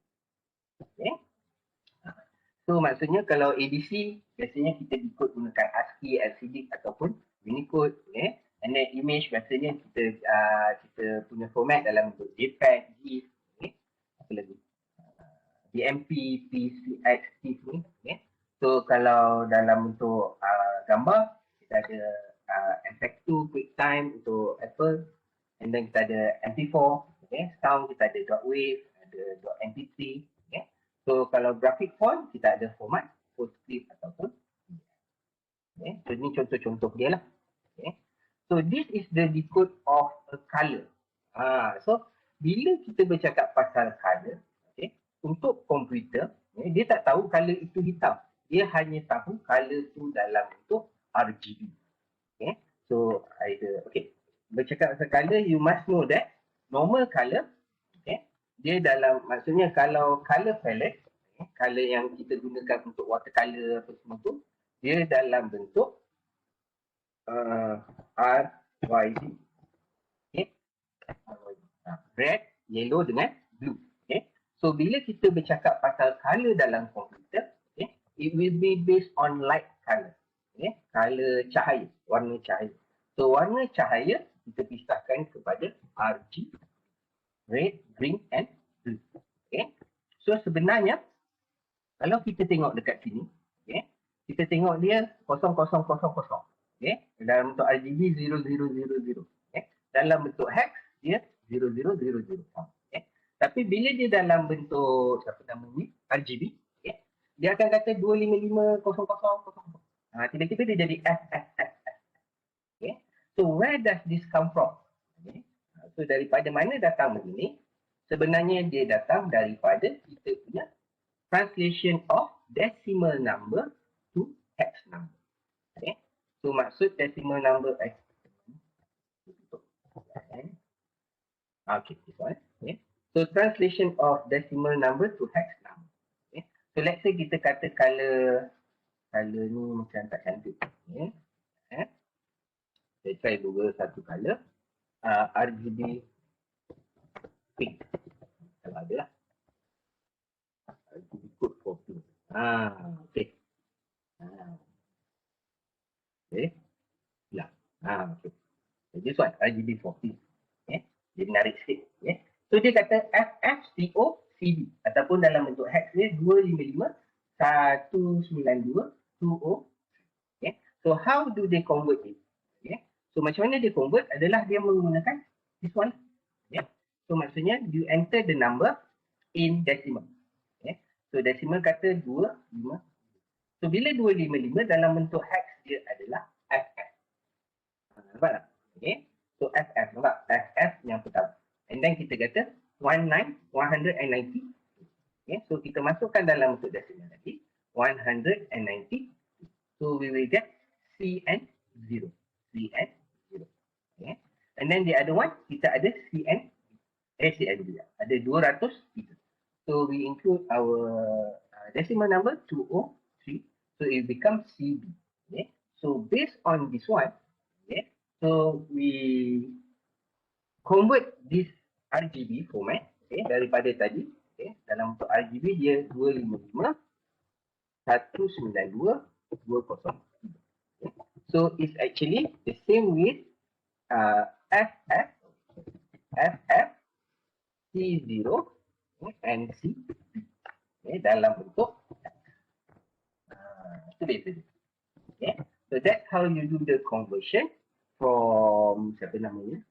Okay. So maksudnya kalau ADC, biasanya kita decode gunakan ASCII, LCD ataupun Unicode. Okay. And then image, biasanya kita punya format dalam bentuk JPEG, GIF, okay. Apa lagi? DMP, PCX, TIFF ni. Okay. So kalau dalam bentuk gambar, kita ada MPEG-2, QuickTime untuk Apple. And then kita ada MP4. Okay. Sound kita ada .wave, ada .mp3. Okay. So kalau graphic font, kita ada format PostScript ataupun okay. So ini contoh-contoh dia lah. Okay. So this is the decode of a color. So bila kita bercakap pasal color, okay, untuk komputer, okay, dia tak tahu color itu hitam. Dia hanya tahu color itu dalam bentuk RGB. Okay. So bercakap pasal color, you must know that normal color, okay, dia dalam, maksudnya kalau color palette, okay, color yang kita gunakan untuk watercolor apa semua tu, dia dalam bentuk RYB. Okay. Red, yellow dengan blue. Okay. So bila kita bercakap pasal color dalam komputer, okay, it will be based on light color. Okay. Color cahaya, warna cahaya. So warna cahaya kita pisahkan kepada RG, red, green and blue. Okay. So sebenarnya kalau kita tengok dekat sini, okay, kita tengok dia 0000. Okay. Dalam bentuk RGB 0000. Okay. Dalam bentuk hex dia 0000. Okay. Tapi bila dia dalam bentuk RGB, okay, dia akan kata 2550000. Tiba-tiba dia jadi FFF. Okay. So where does this come from? Okay. So daripada mana datang begini? Sebenarnya dia datang daripada kita punya translation of decimal number to hex number. Okay. So maksud decimal number okay, this one. Okay. So translation of decimal number to hex number. Okay. So let's say kita kata color ni macam tak cantik. Okay. Saya try Google satu color, RGB pink. Kalau ada lah. RGB code for pink. Okay. Okay. Ya. Okay. So this one, RGB for pink. Okay. Dia menarik sikit. Okay. So dia kata FFCOCD ataupun ataupun dalam bentuk hex dia 255.192.20. Okay. So how do they convert it? Okay. So macam mana dia convert adalah dia menggunakan this one. Okay. So maksudnya you enter the number in decimal. Okay. So decimal kata 255. So bila 255 dalam bentuk hex dia adalah FF. Nampak tak? Okay. So FF, nampak? FF yang pertama. And then kita kata 190. Okay. So kita masukkan dalam bentuk decimal lagi. 190. So we will get CN0. CN0. Okay. And then the other one, kita ada CN juga. Ada 200 kita. So we include our decimal number 203. So it becomes CB. Okay. So based on this one, okay, so we convert this RGB format, okay, daripada tadi, okay, dalam bentuk RGB dia 255 192 20. Okay. So it's actually the same with FF C0 and C, okay, dalam bentuk itu biasa. Okay. So that's how you do the conversion from siapa namanya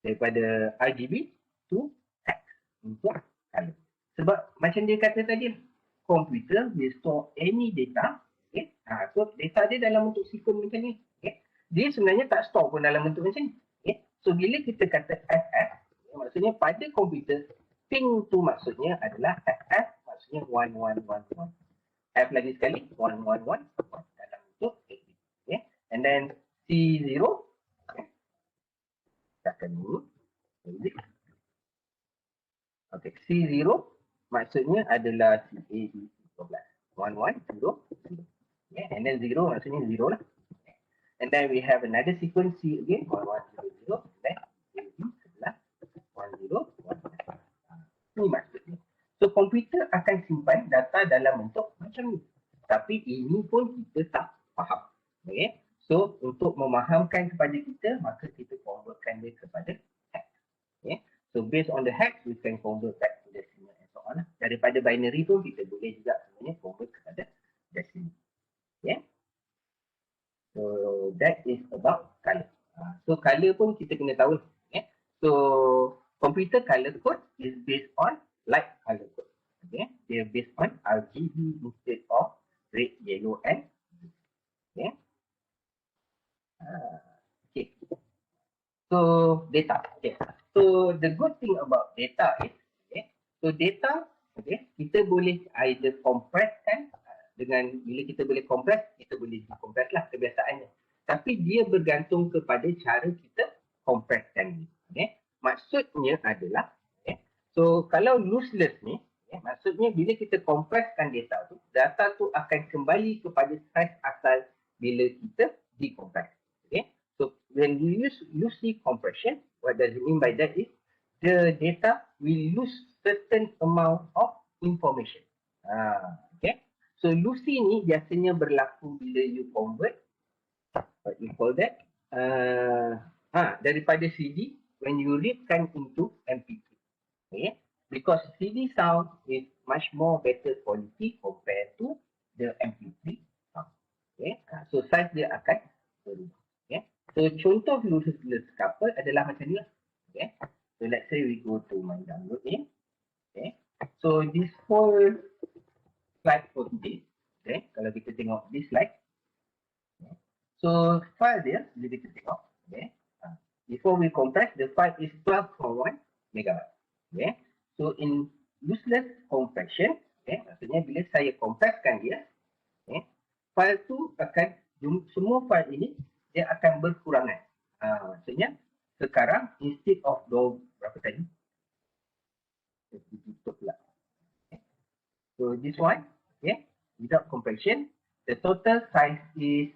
daripada RGB to hex untuk color. Sebab macam dia kata tadi, komputer will store any data. Okay. So data dia dalam bentuk sequence macam ni. Okay. Dia sebenarnya tak store pun dalam bentuk macam ni. Okay. So bila kita kata FF, maksudnya pada komputer ping tu maksudnya adalah FF, maksudnya 1111. F lagi sekali 1111 dalam bentuk AB. Okay. And then C0, okay. Takkan dulu. Okay, C0 maksudnya adalah CAB 12. 1100. Okay. And then 0 maksudnya 0 lah. Okay. And then we have another sequence C again, 1100. Then AB 11 10 11. Ini maksudnya. So komputer akan simpan data dalam bentuk macam ni. Tapi ini pun kita tak faham. Okay. So untuk memahamkan kepada kita, maka kita convertkan dia kepada hex. Okay. So based on the hex, we can convert back to decimal and so on. Daripada binary pun kita boleh juga sebenarnya convert kepada decimal. Okay. So that is about color. So color pun kita kena tahu. Okay. So computer color code is based on light color code. Okay, they are based on RGB instead of red, yellow, and blue. Okay. Okay. So data. Okay. So the good thing about data is, okay, so data, okay, kita boleh either compresskan dengan bila kita boleh compress, kita boleh decompress lah kebiasaannya. Tapi dia bergantung kepada cara kita compresskan. Okay. Maksudnya adalah, okay, so kalau lossless ni, okay, maksudnya bila kita compresskan data tu akan kembali kepada size asal bila kita decompress. Okay. So when you use lossy compression, what does it mean by that is the data will lose certain amount of information. Okay. So lossy ni biasanya berlaku bila you convert, what you call that, daripada CD when you readkan into MP3. Okay. Because CD sound is much more better quality compared to the MP3 sound. Okay. So size dia akan berubah. Okay. So contoh lossless couple adalah macam ni lah. Okay. So let's say we go to my download ni. Okay. So this whole slide for today. Okay. Kalau kita tengok this slide. Okay. So file dia, bila kita tengok. Okay. Before we compress, the file is 12.1 megabyte. Okay. So in lossless compression, okay, maksudnya bila saya compresskan dia, okay, file tu akan, semua file ini dia akan berkurangan. Maksudnya sekarang instead of berapa tadi? Tutup pula. Okay. So this one, okay, without compression, the total size is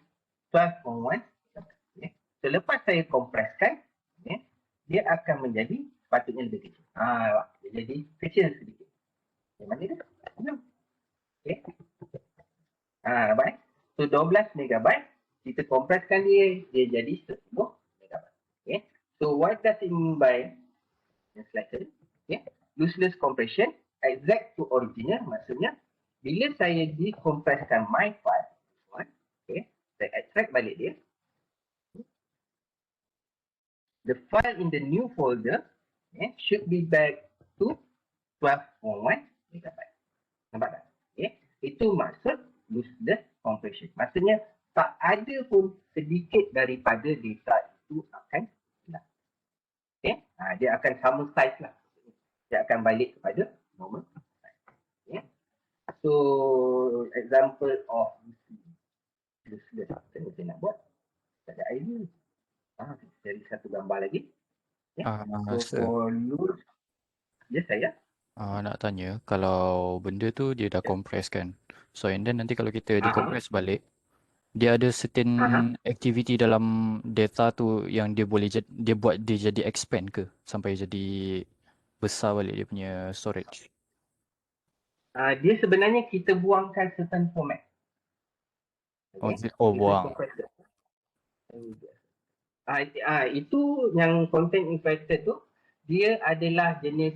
12.1. Okay. So lepas saya compresskan, okay, dia akan menjadi sepatutnya lebih kecil. Dia jadi kecil sedikit. Yang mana dia? Okay. Nampak? So 12 megabyte, kita compresskan dia jadi 10 megabyte. Okay. So what does it mean by slide tadi? Okay. Lossless compression exact to original maksudnya bila saya decompresskan my file, okay, saya extract balik dia, the file in the new folder should be back to 12.1 megabyte. Nampak tak? Okay. Itu maksud lossless compression. Maksudnya tak ada pun sedikit daripada data itu akan hilang. Okay. Dia akan sama size lah. Dia akan balik kepada normal size. Okay. So, example of lossless. Saya nak buat. Tak ada idea. Kita cari satu gambar lagi. Okay. So, Sir, for loose, saya. nak tanya, kalau benda tu dia dah compress kan. So and then nanti kalau kita decompress balik, dia ada certain activity dalam data tu yang dia boleh dia buat dia jadi expand ke sampai jadi besar balik dia punya storage. Dia sebenarnya kita buangkan certain format. Kita Buang. compress dia. Itu yang content infected tu dia adalah jenis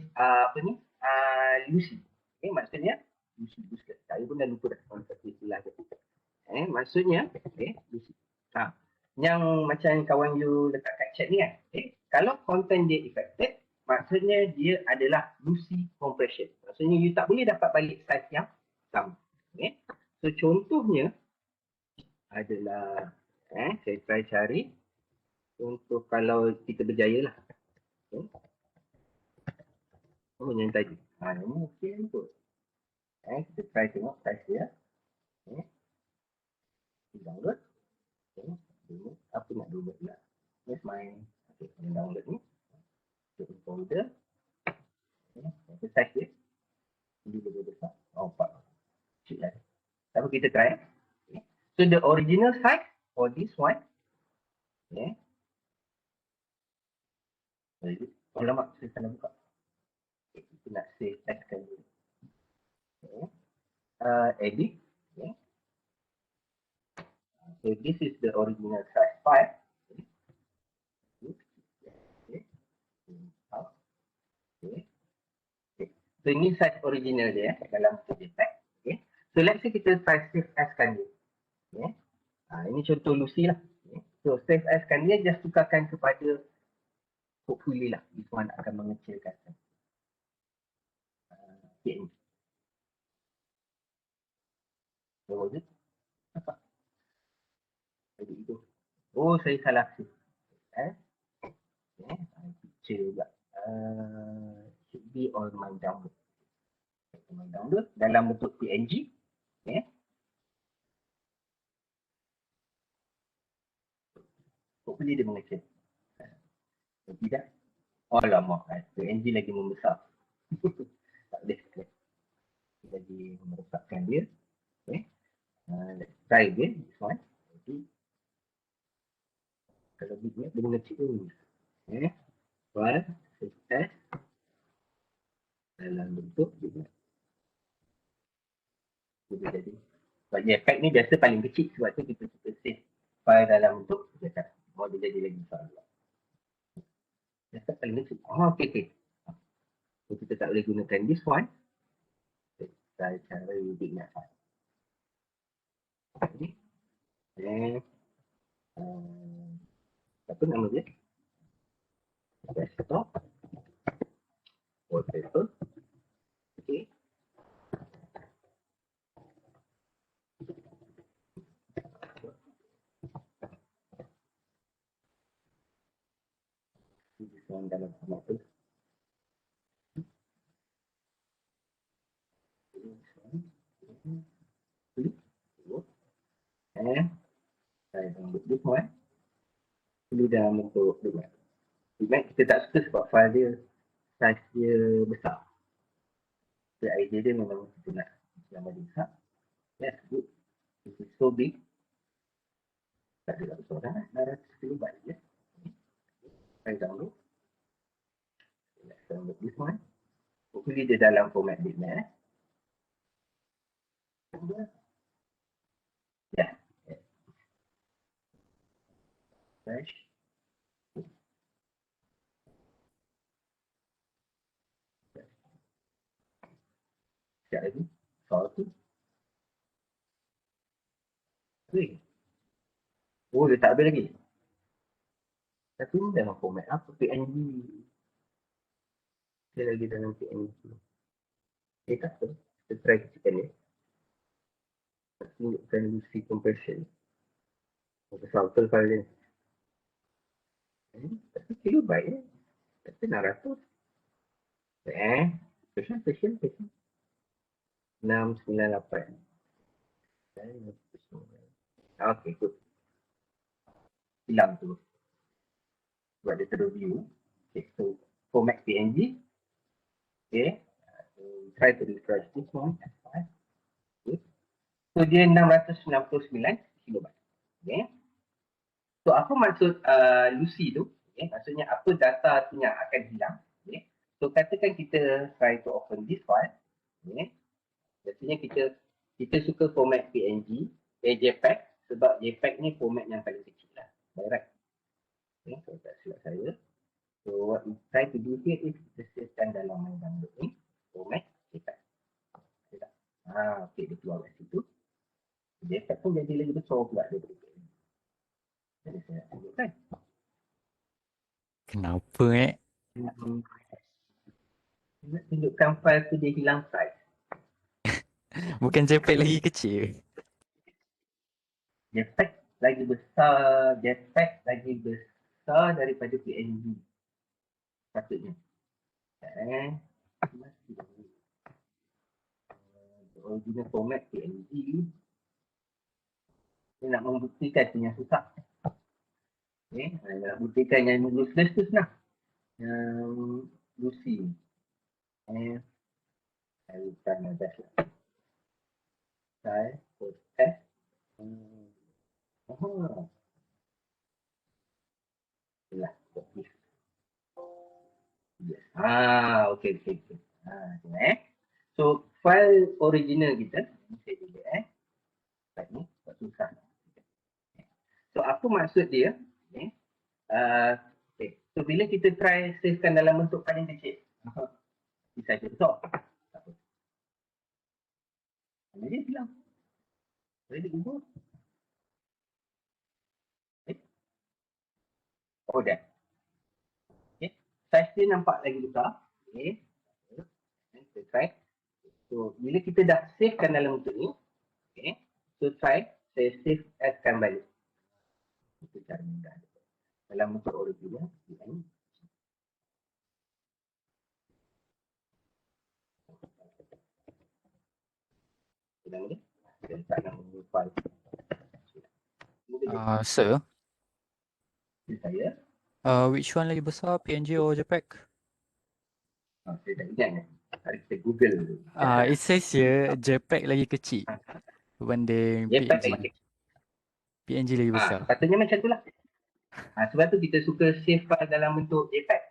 Lucy. Okay, maksudnya Lucy boostlet. Saya pun dah lupa dah konsep istilah dia. Maksudnya Lucy. Yang macam kawan you letak kat chat ni kan. Kalau content dia affected, maksudnya dia adalah Lucy compression. Maksudnya you tak boleh dapat balik size yang sama. So contohnya adalah saya try cari untuk kalau kita berjaya lah. Yang tadi. Yang mungkin kot. Kita try tengok size dia. Download. Apa nak download pula? Here's my download ni. Folder. Apa size dia? Ini lebih besar. 4. Kecil lah. Tapi kita try. So the original size for this one. Lama saya salah buka. Kita nak save as kan dulu. Edit. So this is the original size file. So ini size original dia dalam JPEG. So let's say kita try save as kan dia. Ini contoh Lucy lah. So save as kan dia just tukarkan kepada hopefully lah this one akan mengecilkan PNG. So was it? Apa? Jadi itu. Oh saya salah save. Picture juga. Should be on my download. My download dalam bentuk PNG. Hopefully dia mengecil. Tidak. Alamak, PNG lagi membesar. Tak boleh. Jadi merosakkan dia. Let's try again. This one. Jadi, kalau bitmap dia mengecil. File, save dalam bentuk bitmap. Jadi, sebab JPEG ni biasa paling kecil sebab tu kita save file dalam bentuk JPEG. Dia jadi lagi besar. JPEG paling kecil. Okay. So, kita tak boleh gunakan this one. Kita cari bitmap file. Okay. Apa nama dia? Desktop. Wallpaper. Okay. Dalam format tu. Saya download this one. Dulu dalam bentuk bitmap. Bitmap kita tak suka sebab file dia size dia besar. So idea dia memang kita nak gambar dia besar. That's good. This is so big. Tak ada besar dah. 600 kilobyte je. Saya download. Let's download this one. Hopefully dia dalam format bitmap. Yeah. Fresh. Sekejap lagi. Soal tu. Weh. Oh, dia tak habis lagi. Tapi ni dalam format apa? PNG. Dia lagi dalam PNG. Tak apa. Kita try kecilkan ni. Tunjukkan Lucy compression. Sample file dia. Tapi kilobyte ni. Tapi 600. Patient. 698. Okay, good. Hilang tu. Buat dia terreview. Okay, so format PNG. Okay. So, try to refresh this one. Okay. So dia 699 kilobyte. Okay. So apa maksud Lucy tu? Okay. Maksudnya apa data tu yang akan hilang. Okay. So katakan kita try to open this file. Okay. Biasanya kita suka format PNG, JPEG sebab JPEG ni format yang paling kecil lah. Right. Okay. So tak silap saya. So what we try to do here is kita savekan dalam my download ni format JPEG. Okay, dia keluar kat situ. JPEG pun jadi lagi besar pula daripada PNG. Jadi saya nak tunjukkan. Kenapa Nak tunjukkan file tu dia hilang size. Bukan JPEG lagi kecil. JPEG lagi besar daripada PNG. Patutnya. Original format PNG. Dia nak membuktikan tu yang susah. Okay. Nak buktikan yang useless tu senang. Yang Lucy. Saya bukan best lah. Saya test. Itulah. Yes. Okay. So, file original kita. Saya delete File ni, tak susah. So, apa maksud dia? Okay. So, bila kita try savekan dalam bentuk paling kecil. Bisa je besar. Tak apa. Dia hilang. Boleh dia ubah. Oh, dah. Okay. Size dia nampak lagi besar. Okay. Kita try. So, bila kita dah savekan dalam bentuk ni. Okay. So, try. Saya save askan balik. Itu cara mudah. Dalam bentuk original. Sedang ni. Saya letak nama file. Sir, Saya. which one lagi besar, PNG or JPEG? Saya tak ingat ni. Hari kita Google. It says here JPEG lagi kecil berbanding JPEG PNG. lagi. PNG lagi besar. Patutnya macam tu lah. Sebab tu kita suka save file dalam bentuk JPEG.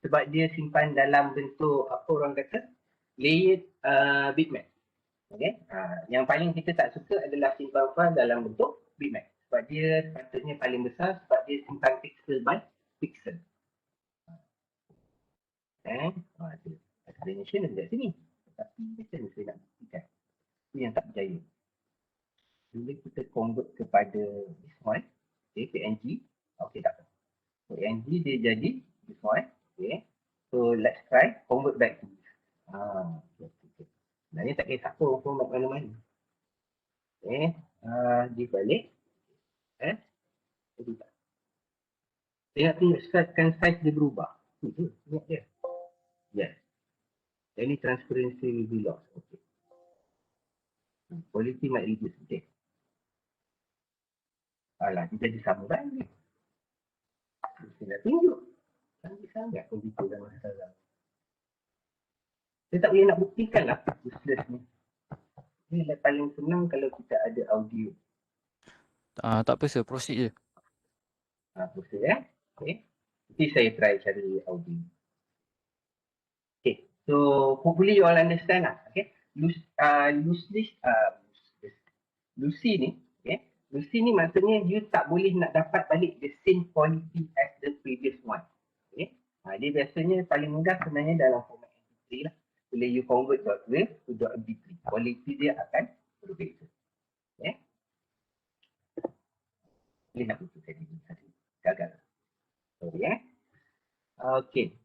Sebab dia simpan dalam bentuk apa orang kata layered bitmap. Okay. Yang paling kita tak suka adalah simpan file dalam bentuk bitmap. Sebab dia patutnya paling besar sebab dia simpan pixel by pixel. Explanation dekat sini. Tapi macam mana saya nak buktikan? Itu yang tak berjaya. Bila kita convert kepada this one, okay, PNG. Okay, tak apa. PNG dia jadi this one. Okay. So let's try convert back to this. Okay. Sebenarnya tak kisah pun format mana-mana. Okay. Dia balik. Jadi tak. Saya nak tunjukkan size dia berubah. Ingat dia. Yes. Any transparency will be lost. Okay. Quality might reduce. Okay. Alah, dia jadi sama lagi. Saya nak tunjuk. Canggih sangat komputer dalam masalah. Saya tak boleh nak buktikan lah useless ni. Ini paling senang kalau kita ada audio. Tak apa sir, proceed je. Proceed Okay. Nanti saya try cari audio. Okay. So hopefully you all understand lah. Okay. Lucy ni. Okay. Lucy ni maksudnya you tak boleh nak dapat balik the same quality as the previous one. Okay. Dia biasanya paling mudah sebenarnya dalam format MP3 lah. So bila you convert .wave to .mp3, quality dia akan berbeza. Okay. Boleh nak buka tadi. Gagal. Sorry. Okay.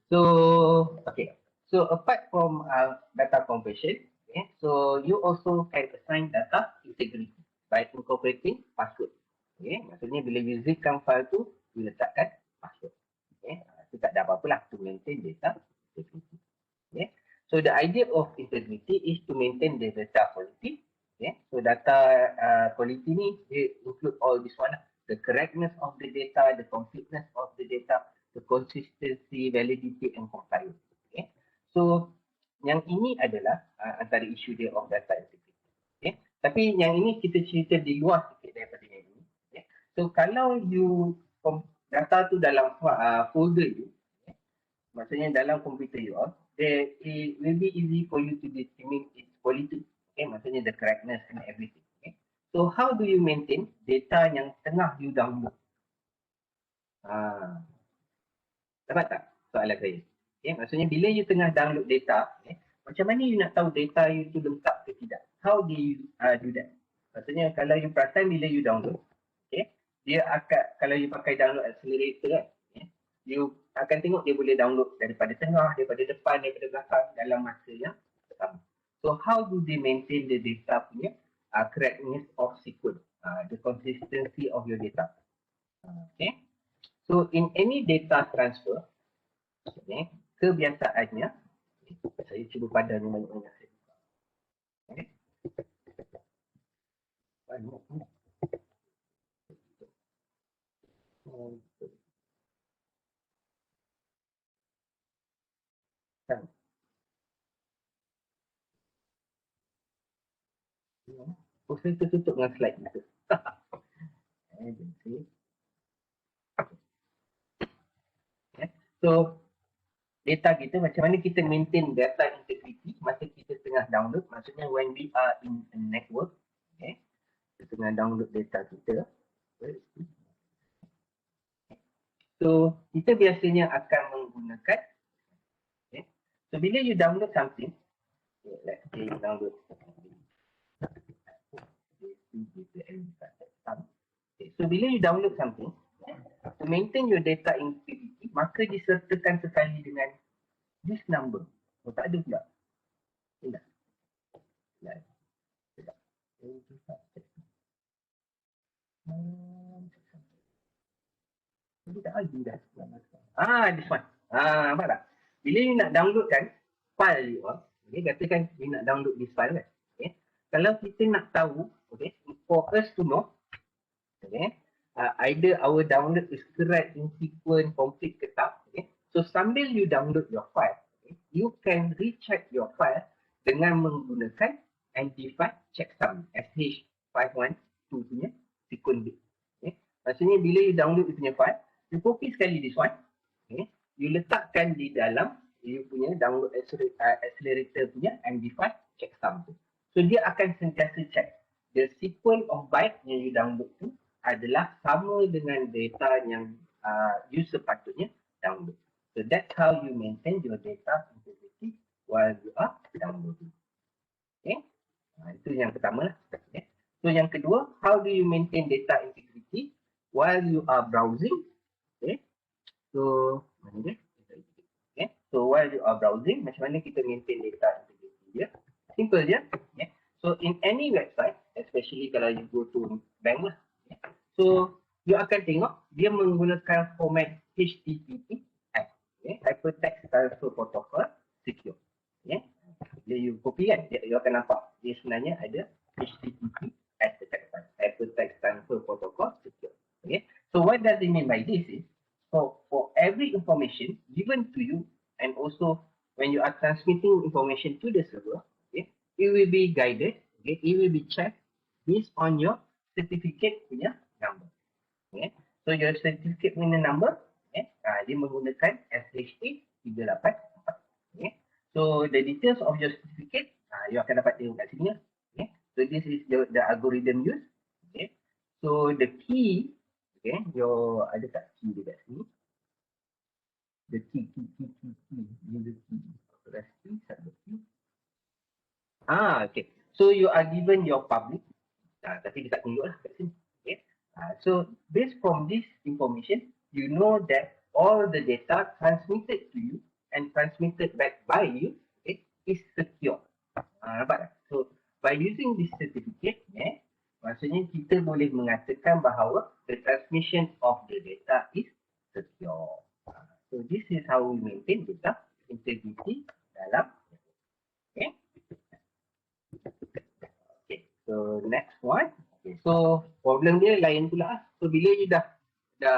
So apart from data conversion, so you also can assign data integrity by incorporating password. Okay. Maksudnya bila you zipkan file tu, you letakkan password. Okay. Itu tak ada apa-apa lah to maintain data integrity. Okay. So the idea of integrity is to maintain the data quality. Okay. So data quality ni include all this one, the correctness of the data, the completeness of the data, the consistency, validity and compliance. Okay. So yang ini adalah antara isu dia of data integrity. Okay. Tapi yang ini kita cerita di luar sikit daripada yang ini. Okay. So kalau you data tu dalam folder you, okay, maksudnya dalam komputer you all, it will be easy for you to determine its quality. Okay. Maksudnya the correctness and everything. Okay. So how do you maintain data yang tengah you download? Dapat tak soalan saya? Okay, maksudnya bila you tengah download data, macam mana you nak tahu data you tu lengkap ke tidak? How do you do that? Maksudnya kalau you perasan bila you download, dia akan, kalau you pakai download accelerator kan, you akan tengok dia boleh download daripada tengah, daripada depan, daripada belakang dalam masa yang sama. So how do they maintain the data punya correctness of sequence, the consistency of your data? Okay. So in any data transfer, kebiasaannya, saya cuba padan banyak-banyak. Okay. Saya tutup dengan slide itu. So data kita, macam mana kita maintain data integrity masa kita tengah download, maksudnya when we are in a network, kita tengah download data kita. So kita biasanya akan menggunakan, so bila you download something, let's say you download so bila you download something, to maintain your data integrity, maka disertakan sekali dengan this number. Oh, tak ada pula. Tidak. This one. Nampak tak? Bila you nak downloadkan file you all, katakan you nak download this file kan. Kalau kita nak tahu, for us to know, either our download is correct, in sequence, complete ke tak. So sambil you download your file, you can recheck your file dengan menggunakan MD5 checksum SH512 punya sequence bit. Maksudnya bila you download you punya file, you copy sekali this one, you letakkan di dalam you punya download accelerator punya MD5 checksum tu. So dia akan sentiasa check the sequence of byte yang you download tu adalah sama dengan data yang you sepatutnya download. So that's how you maintain your data integrity while you are downloading. Okay, itu yang pertama lah. Okay. So yang kedua, how do you maintain data integrity while you are browsing? Okay, so mana dia? Okay, so while you are browsing, macam mana kita maintain data integrity dia? Simple je. Okay. So in any website, especially kalau you go to bank lah, so you akan tengok dia menggunakan format HTTPS, Hypertext Transfer Protocol Secure. Bila you copy kan, you akan nampak dia sebenarnya ada HTTPS, Hypertext Transfer Protocol Secure. So what does it mean by this is, so for every information given to you, and also when you are transmitting information to the server, it will be guided, it will be checked based on your certificate punya number. So your certificate punya number, dia menggunakan SHA384. So the details of your certificate, you akan dapat tengok kat sini. So this is the algorithm used. So the key, your ada tak key dia kat sini? The key, user key, press key, submit key. Okay. So you are given your public. Tapi dia tak tunjuk lah kat sini. Okay. So based from this information, you know that all the data transmitted to you and transmitted back by you, okay, is secure. Nampak tak? So by using this certificate, maksudnya kita boleh mengatakan bahawa the transmission of the data is secure. So this is how we maintain data integrity dalam. Okay. Okay. So next one. Okay. So problem dia lain pula. So bila you dah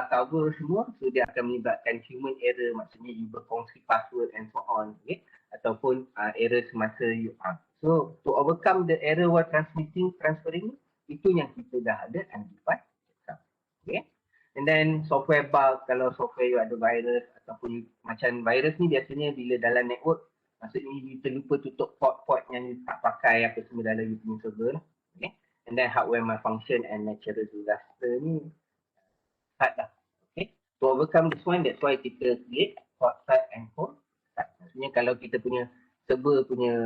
cover semua, so dia akan melibatkan human error, maksudnya you berkongsi password and so on, okay? Ataupun error semasa you So to overcome the error while transferring, itu yang kita dah ada undefined. Okay. And then software bug, kalau software you ada virus ataupun macam virus ni biasanya bila dalam network, maksudnya you terlupa tutup port-port yang you tak pakai apa semua dalam you punya server lah. Okay. And then hardware malfunction and natural disaster ni hard lah. Okay. To overcome this one, that's why kita create port site and port site. Maksudnya kalau kita punya server punya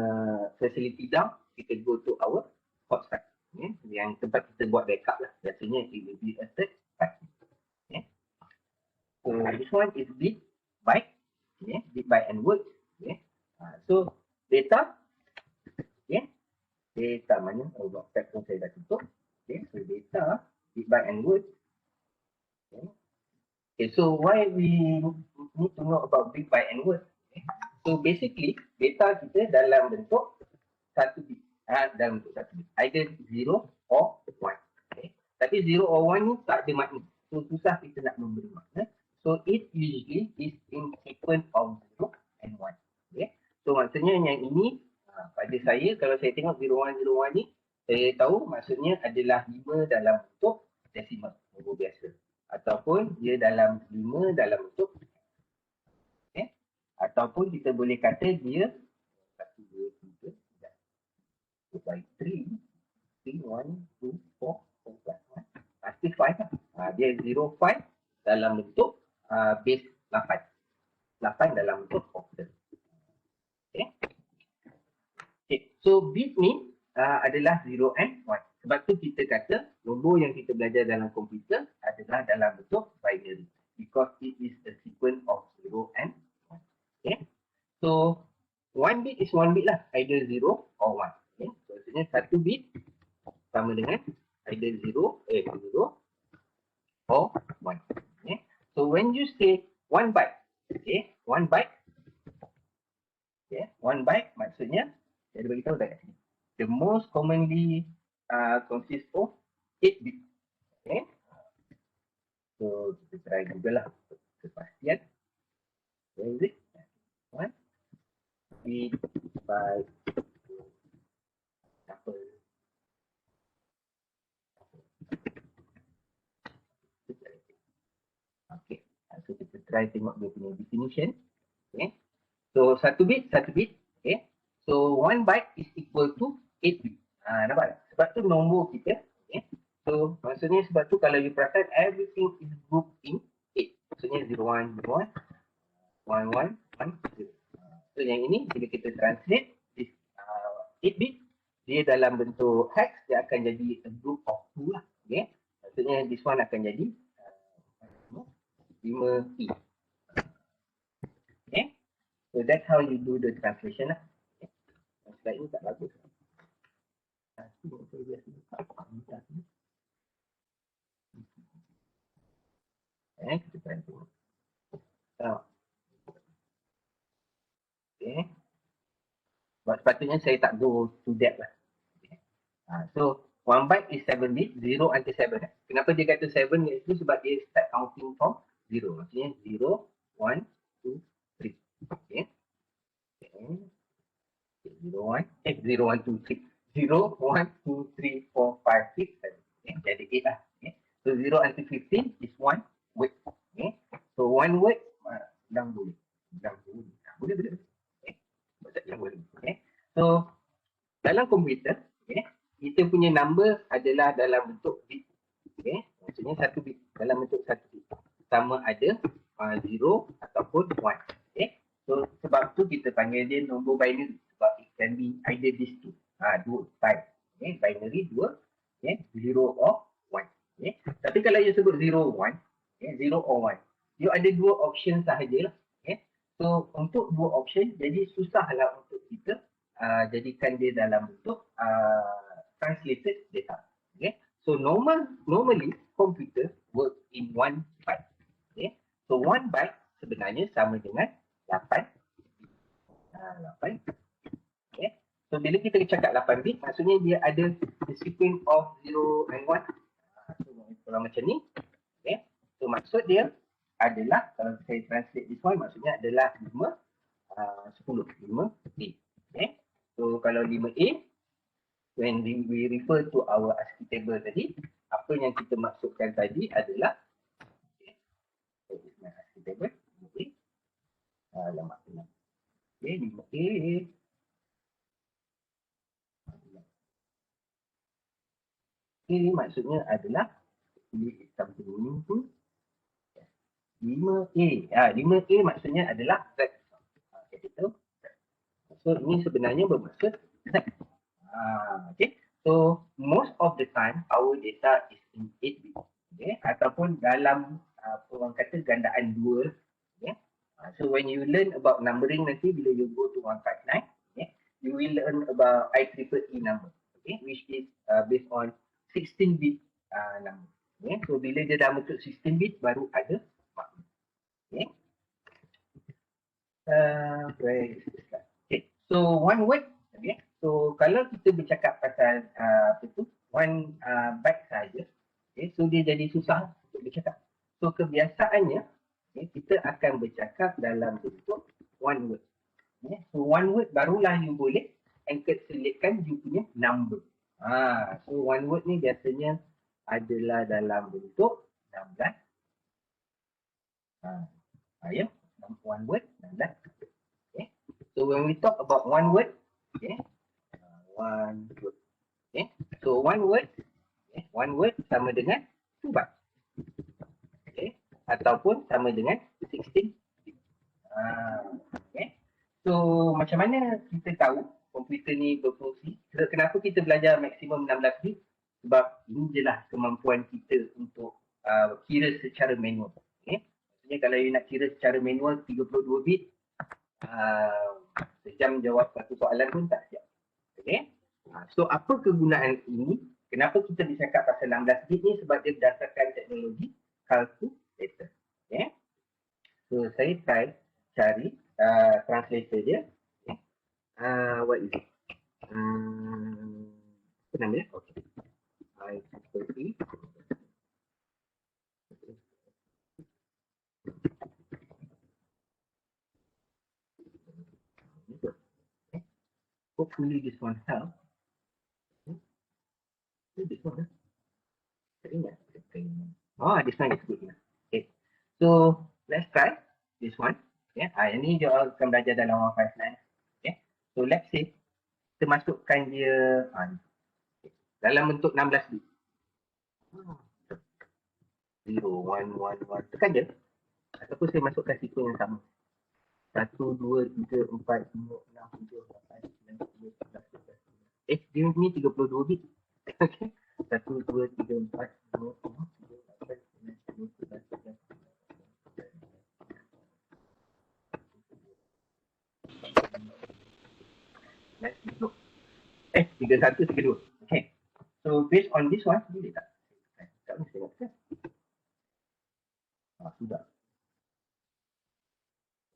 facility down, kita go to our port site. Okay. Yang tempat kita buat backup lah. Biasanya it will be a third party. Okay. So this one is bit byte, okay, bit byte and words. Okay. So data, okay, data mana? Oh, tab pun saya dah tutup. Okay, so data bit byte and words. Okay. Okay, so why we need to know about bit byte and words? Okay. So basically data kita dalam bentuk satu bit, dalam bentuk satu bit, either 0 or 1. Okay. Tapi 0 or 1 ni tak ada makna. So susah kita nak memberi makna. So it usually is in sequence of 0 and 1. Okay. So maksudnya yang ini pada saya, kalau saya tengok 0101 ni, saya tahu maksudnya adalah 5 dalam bentuk desimal, nombor biasa. Ataupun dia dalam 5 dalam bentuk. Okay. Ataupun kita boleh kata dia 1, 2, 3, 4, 3, 3, 1, 2, 4, 4, 1. Pasti 5 lah. Dia 05 dalam bentuk base 8. 8 dalam bentuk octal. Okay. Okay. So bit ni adalah 0 and 1. Sebab tu kita kata nombor yang kita belajar dalam komputer adalah dalam bentuk binary. Because it is a sequence of 0 and 1. Okay. So 1 bit is 1 bit lah. Either 0 or 1. Okay. So maksudnya 1 bit sama dengan either 0 or 1. Okay. So when you say 1 byte, okay, 1 byte, okay, 1 byte maksudnya, saya bagi tahu tak? The most commonly consists of 8 bit. Okay. So kita try juga lah untuk kepastian. Where is it? 1 bit by apa? Okay. So kita try tengok dia punya definition. Okay. So 1 bit, 1 bit. Okay. So 1 byte is equal to 8 bit. Nampak tak? Sebab tu nombor kita. Okay. So maksudnya sebab tu kalau you perasan everything is grouped in 8. Maksudnya 01, 01, 11, 10. So yang ini bila kita translate this 8 bit, dia dalam bentuk hex, dia akan jadi a group of 2 lah. Okay. Maksudnya this one akan jadi 5P. Okay. So that's how you do the translation lah. Okay. Slide ini tak bagus. Kita try tengok. Okay. Sebab sepatutnya saya tak go to depth lah. Okay. So 1 byte is 7 bit, 0 until 7. Kenapa dia kata 7 itu? Sebab dia start counting from 0. Maksudnya 0, 1, 2, 3. Okay. Okay. 0, 1, 2, 3. 0, 1, 2, 3, 4, 5, 6, 7. Okay. Jadi 8 lah. Okay. So 0 until 15 is 1 word. Okay. So 1 word, bilang boleh. Boleh. Okay. Okay. So dalam komputer, okay, kita punya number adalah dalam bentuk bit. Okay. Maksudnya 1 bit dalam bentuk 1 bit. Sama ada 0 ataupun 1. Okay. So sebab tu kita panggil dia nombor binary. Sebab it can be either these two. Dua type. Binary dua, 0 or 1. Tapi kalau you sebut 0 1, 0 or 1, you ada dua option sahajalah. So untuk dua option, jadi susahlah untuk kita jadikan dia dalam bentuk translated data. So normally computer work in 1 byte. So 1 byte sebenarnya sama dengan 8. 8. So bila kita cakap 8 bit, maksudnya dia ada the sequence of 0 and 1. So kalau macam ni, so maksud dia adalah, kalau saya translate this one, maksudnya adalah 5, 10, 5A. So kalau 5A, when we refer to our ASCII table tadi, apa yang kita maksudkan tadi adalah, this is my ASCII table, 5A, alamak, 5A, ini maksudnya adalah something ini pun 5A. 5A maksudnya adalah Z. Capital. So ini sebenarnya bermaksud Z. Okay. So most of the time our data is in 8 bit. Ataupun dalam orang kata gandaan 2. So when you learn about numbering nanti bila you go to 159, you will learn about IEEE number, which is based on 16 bit number. So bila dia dah bentuk 16 bit baru ada makna. So one word. So kalau kita bercakap pasal one byte saja, so dia jadi susah untuk bercakap. So kebiasaannya kita akan bercakap dalam bentuk one word. So one word barulah you boleh encapsulatekan you punya number. So one word ni biasanya adalah dalam bentuk 16. One word 16. So when we talk about one word, one word. So one word sama dengan 2 byte. Ataupun sama dengan 16 bit. So macam mana kita tahu komputer ni berfungsi? Kenapa kita belajar maksimum 16 bit? Sebab ini je lah kemampuan kita untuk kira secara manual. Maksudnya kalau you nak kira secara manual 32 bit, sejam jawab satu soalan pun tak siap. So apa kegunaan ini? Kenapa kita bercakap pasal 16 bit ni? Sebab dia berdasarkan teknologi calculator. So saya try cari translator dia. What is it? Apa nama dia? Okay. IEEE. Hopefully this one help. This one. This one is good. Okay. So let's try this one. Ini dia akan belajar dalam 159. So let's say kita masukkan dia dalam bentuk 16 bit. 0, 1, 1, 1. Tekan je. Ataupun saya masukkan sequence yang sama. 1, 2, 3, 4, 5, 6, 7, 8, 9, 10, 11, 12. Dia ni 32 bit. Okay. 1, 2, 3, 4, 5, 6, 7, 8, 9, 10, 11, 12. Let's look. 31, 32. Okay. So based on this one, boleh tak? Tak mesti nak kan? Sudah.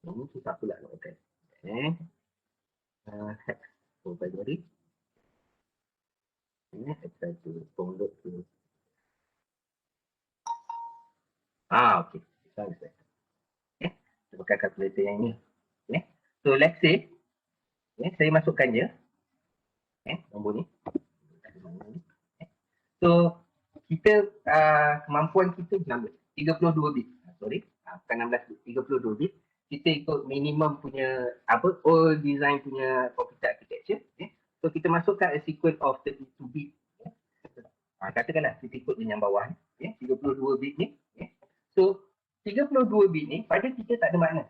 Ini susah pula nak makan. Hex. So binary. Saya try to download to. Okay. This one is better. Kita pakai calculator yang ini. So let's say, saya masukkan je. Nombor ni. So kita kemampuan kita 32 bit. Bukan 16 bit, 32 bit. Kita ikut minimum punya old design punya computer architecture. So kita masukkan a sequence of 32 bit. Katakanlah kita ikut yang bawah ni, 32 bit ni. So 32 bit ni pada kita tak ada makna.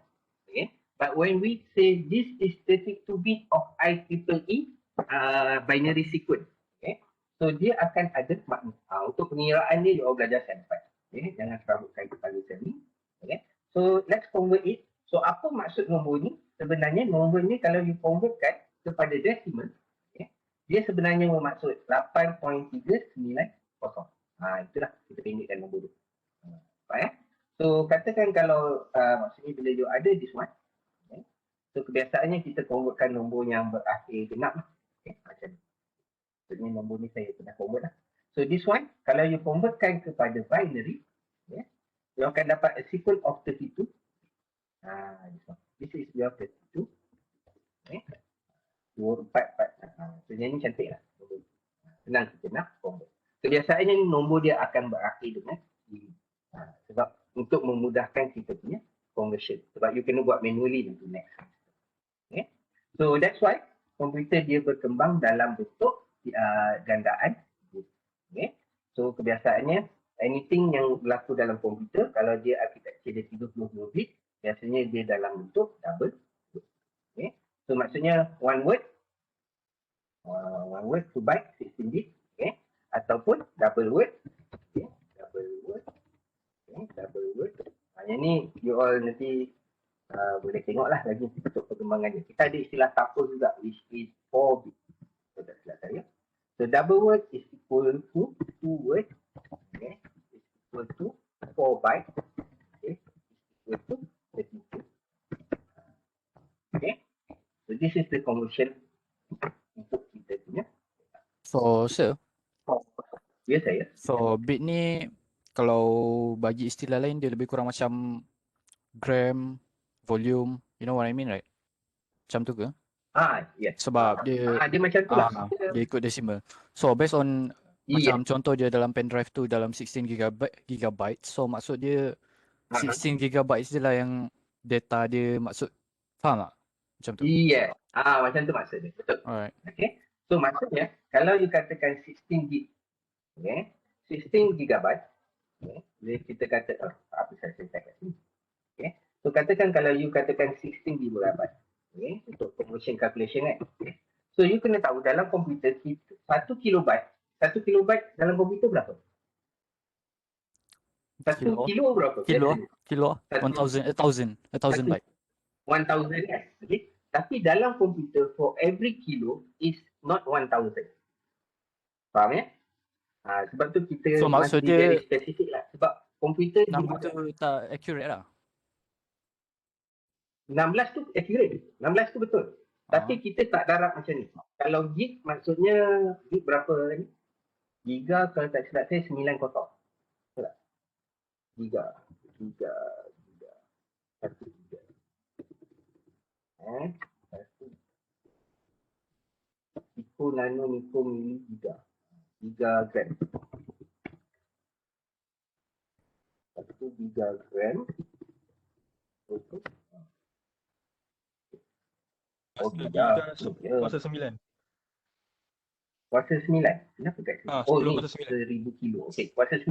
But when we say this is 32 bit of IEEE, binary sequence. Okay. So dia akan ada makna. Untuk pengiraan dia belajar sampel. Okay. Jangan serabutkan kepala macam ni. Okay. So let's convert it. So apa maksud nombor ni? Sebenarnya nombor ni kalau you convertkan kepada decimal, okay, dia sebenarnya bermaksud 8.390. Itulah kita pendekkan nombor tu. So katakan kalau maksudnya bila you ada this one, okay, so kebiasaannya kita convertkan nombor yang berakhir genap lah. Okay, macam ni. Maksudnya nombor ni saya pernah convert lah. So this one, kalau you convertkan kepada binary, okay, you akan dapat a sequence of 32. This one. This is your 32. Okay. 2, 4, 4. So yang ni cantik lah. Senang kita nak convert. Kebiasaannya ni nombor dia akan berakhir dengan 0. Sebab untuk memudahkan kita punya conversion. Sebab you kena buat manually nanti next. Okay. So that's why komputer dia berkembang dalam bentuk gandaan. Okay. So kebiasaannya anything yang berlaku dalam komputer, kalau dia arkitektur dia 32 bit, biasanya dia dalam bentuk double. Okay. So maksudnya one word 2 byte 16 bit. Okay. Ataupun double word. Okay. Double word. Okay. Double word. Yang ni you all nanti boleh tengoklah lagi untuk perkembangannya. Kita ada istilah tuple juga, which is 4 bit. So tak silap saya. So double word is equal to 2 word. Okay. Is equal to 4 byte. Okay. Is equal to 32. Okay. So this is the conversion untuk kita punya. So sir, Ya saya. so bit ni kalau bagi istilah lain dia lebih kurang macam gram, volume, you know what I mean, right? Macam tu ke? Yes. Sebab dia Dia macam tu lah. dia ikut decimal. So based on Iya. macam contoh dia dalam pen drive tu dalam 16 gigabyte. So maksud dia 16 gigabyte je lah yang data dia maksud. Faham tak? Macam tu. Iya. Macam tu maksudnya. Betul. Alright. Okay. So maksudnya kalau you katakan 16 gig, okay, 16 gigabyte, okay, bila kita kata apa saya kat sini. Okay. So katakan kalau you katakan 16 gigabyte, okay, untuk conversion calculation kan. Okay. So you kena tahu dalam komputer 1 kilobyte dalam komputer berapa? 1 kilo berapa? Kilo 1,000 1000 byte. 1000 kan. Okay. Tapi dalam komputer for every kilo is not 1000. Faham ya? Sebab tu kita So maksud mesti dia very spesifik lah. Sebab komputer number tu tak accurate lah. 16 tu accurate. 16 tu betul. Tapi kita tak darab macam ni. Kalau gig maksudnya gig berapa lagi? Giga kalau tak silap saya 9 kotak. Betul tak? Giga. 1 giga. Pico, nano, mikro, mili, giga. Gigagram. 1 gigagram. Betul. Giga kuasa 9. Kuasa 9. Kenapa kat sini? 10 ni kuasa 9. 1000 kilo. Okey, kuasa 9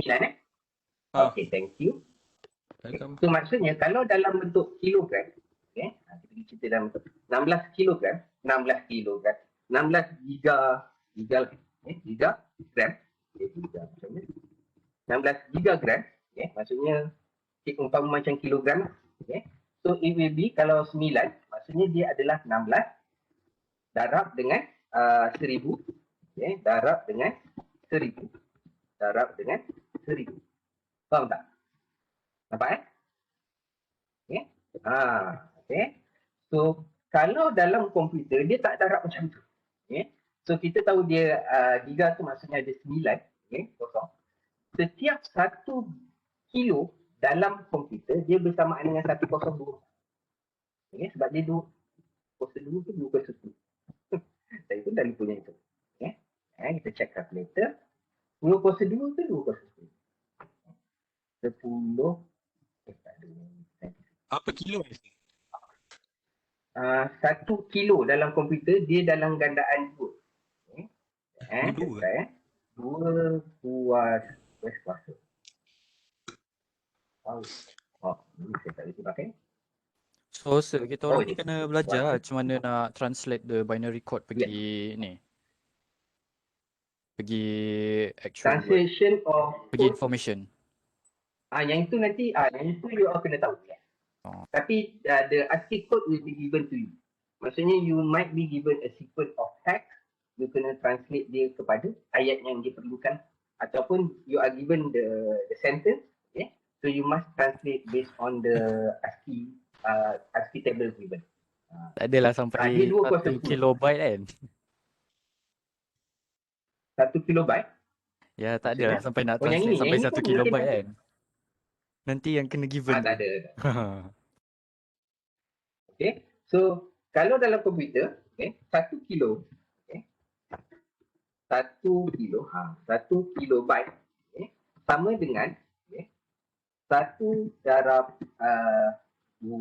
Okey, thank you. Welcome. So maksudnya kalau dalam bentuk kilogram, okey, kita cerita dalam bentuk 16 kilogram, 16 gigagram, giga macam ni. 16 gigagram, okey, maksudnya umpama macam kilogram, okey. So it will be kalau 9, maksudnya dia adalah 16 darab dengan 1000, okey, darab dengan 1000. Faham tak? Nampak Okay. Okay. So kalau dalam komputer dia tak darab macam tu. Okay. So kita tahu dia giga tu maksudnya ada 9, okay, kosong. Setiap 1 kilo dalam komputer dia bersamaan dengan 102. Okay. Sebab dia 2 kuasa 2 tu 2 kuasa 10. Saya pun dah lupa yang itu. Okay. Kita check calculator. 2 kuasa 2 tu 2 kuasa 10. 10. Apa kilo ni? 1 kilo dalam komputer dia dalam gandaan 2. Okay. 2 kuasa. Ini saya tak boleh pakai. So, kita Oh, orang ni dia kena one. belajar macam mana nak translate the binary code pergi ni. Pergi actual word. Translation of Pergi code. information. Yang itu nanti, yang itu you all kena tahu. Oh. Tapi the ASCII code will be given to you. Maksudnya you might be given a sequence of text, you kena translate dia kepada ayat yang diperlukan, ataupun you are given the sentence, okay? So you must translate based on the ASCII table given. Tak adalah Dia sampai dua kuasa 1 10. kilobyte kan. 1 kilobyte. Ya, tak Maksudnya? adalah sampai nak Oh, yang translate ini sampai 1 pun kilobyte mungkin kan. Nanti yang kena given tak tu. ada. Okay. So kalau dalam komputer, okay, 1 kilo, okay, 1 kilo, 1 kilobyte, okay, sama dengan, okay, 1 darab 2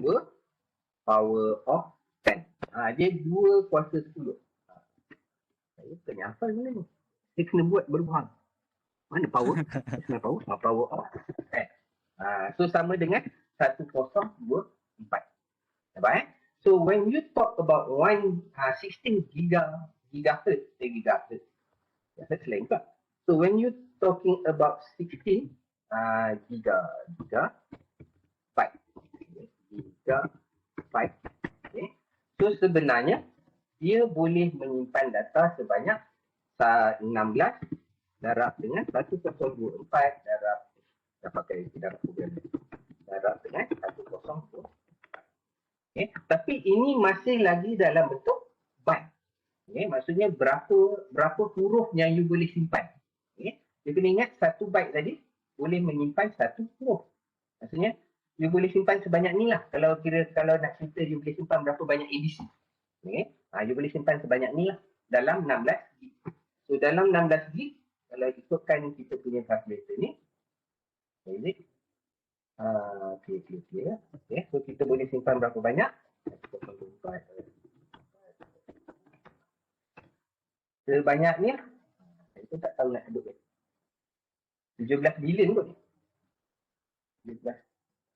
power of 10. Dia 2 kuasa 10. Saya kena hafal benda ni. Dia kena buat berbual. Mana power? Dia kena power of 10. So sama dengan 1024. Nampak? So when you talk about 16 gigahertz, that's lain tak? So when you talking about 16 gigabyte, okay. So sebenarnya dia boleh menyimpan data sebanyak 16 darab dengan 1024 darab dengan 1024. Okay. Tapi ini masih lagi dalam bentuk byte. Okay. Maksudnya berapa huruf yang you boleh simpan. Okay. You kena ingat 1 byte tadi boleh menyimpan 1 huruf. Maksudnya you boleh simpan sebanyak ni lah. Kalau nak cerita you boleh simpan berapa banyak ABC. Okay. You boleh simpan sebanyak ni lah dalam 16 gig. So dalam 16 gig, kalau ikutkan kita punya calculator ni, okay. Okay, so kita boleh simpan berapa banyak? Sebanyak ni, saya tak tahu nak sebut. 17 bilion kot. 17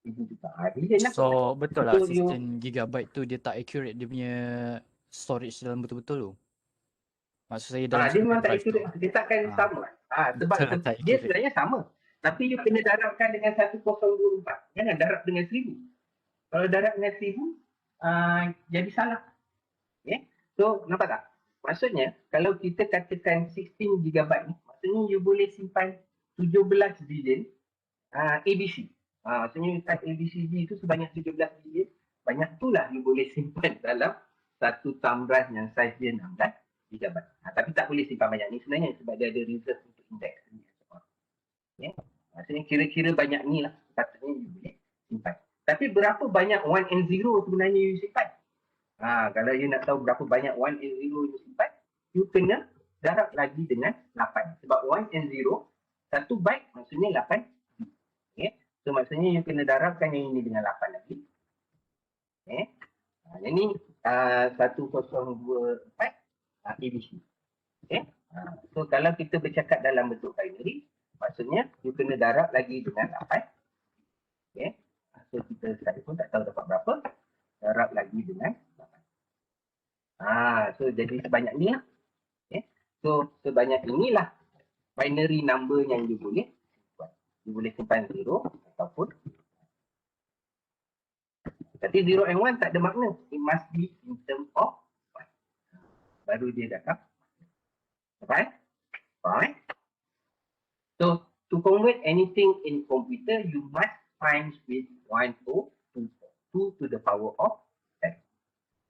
ribu juta. Bilion lah. So, betul lah So, 16 gigabyte tu dia tak accurate dia punya storage dalam betul-betul tu. Maksud saya dalam dia memang tak drive tu. accurate. Dia takkan sama. Sebab Betul lah, tak dia accurate. sebenarnya sama. Tapi you kena darabkan dengan 1024. Jangan darab dengan 1000. Kalau darab dengan 1000, jadi salah. Okay? So, nampak tak? Maksudnya, kalau kita katakan 16 GB ni, maksudnya you boleh simpan 17 bilion ABC. Maksudnya you type ABCD itu sebanyak 17 bilion. Banyak itulah you boleh simpan dalam satu thumb drive yang saiz dia 16 GB. Tapi tak boleh simpan banyak ni sebenarnya sebab dia ada reserve untuk index. Okay? Maksudnya kira-kira banyak ni lah katanya you boleh simpan. Tapi berapa banyak 1 and 0 sebenarnya you simpan? Kalau you nak tahu berapa banyak 1 and 0 you simpan, you kena darab lagi dengan 8. Sebab 1 and 0, 1 byte maksudnya 8. Okay? So maksudnya you kena darabkan yang ini dengan 8 lagi. Okay? Yang ni 1024 ABC. Okay? So kalau kita bercakap dalam bentuk binary, maksudnya you kena darab lagi dengan 8. Okay? So kita sekali pun tak tahu dapat berapa. Darab lagi dengan 8. So jadi sebanyak ni lah. Okay? So sebanyak inilah binary number yang you boleh simpan. You boleh simpan 0 ataupun. Tapi 0 and 1 tak ada makna. It must be in term of 1. Baru dia dapat. Right? Alright. So to convert anything in computer, you must times with 1 to 2 to the power of 10.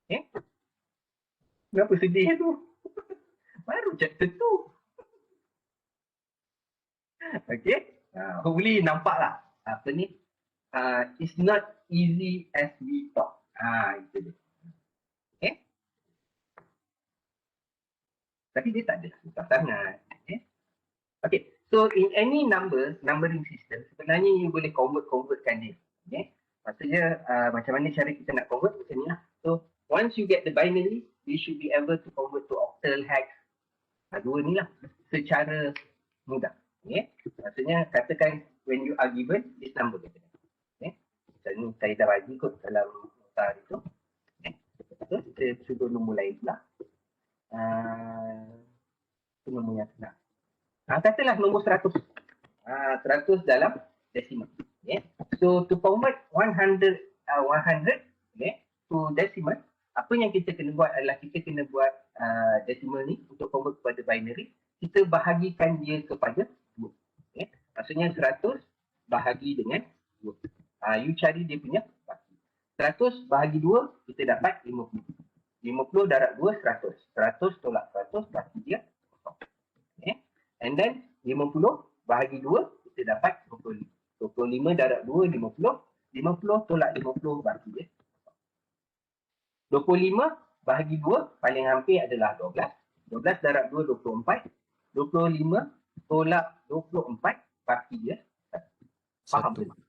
Okay? Kenapa sedih tu? Baru chapter tu. Okay? Hopefully nampak lah. Apa ni? It's not easy as we talk. Itu dia. Okay? Tapi dia tak ada susah sangat. Okay? Okay. So in any numbering system, sebenarnya you boleh convertkan dia. Okay? Maksudnya macam mana cara kita nak convert macam ni lah. So once you get the binary, you should be able to convert to octal, hex. Dua ni lah secara mudah. Okay? Maksudnya katakan when you are given this number. Okay? Macam ni saya dah bagi kot dalam besar itu. Terus kita sudut nombor lain pula. Itu nombor yang senang. Katalah nombor 100. 100 dalam decimal. Okay. So to convert 100 okay, to decimal, apa yang kita kena buat adalah kita kena buat decimal ni untuk convert kepada binary. Kita bahagikan dia kepada 2. Okay. Maksudnya 100 bahagi dengan 2. You cari dia punya baki. 100 bahagi 2, kita dapat 50. 50 darab 2, 100. 100 tolak 100, baki dia 0. Okay. And then 50 bahagi 2, kita dapat 25. 25 darab 2, 50. 50 tolak 50, baki dia 25 bahagi 2, paling hampir adalah 12. 12 darab 2, 24. 25 tolak 24, baki dia 1. Faham Satu. tak?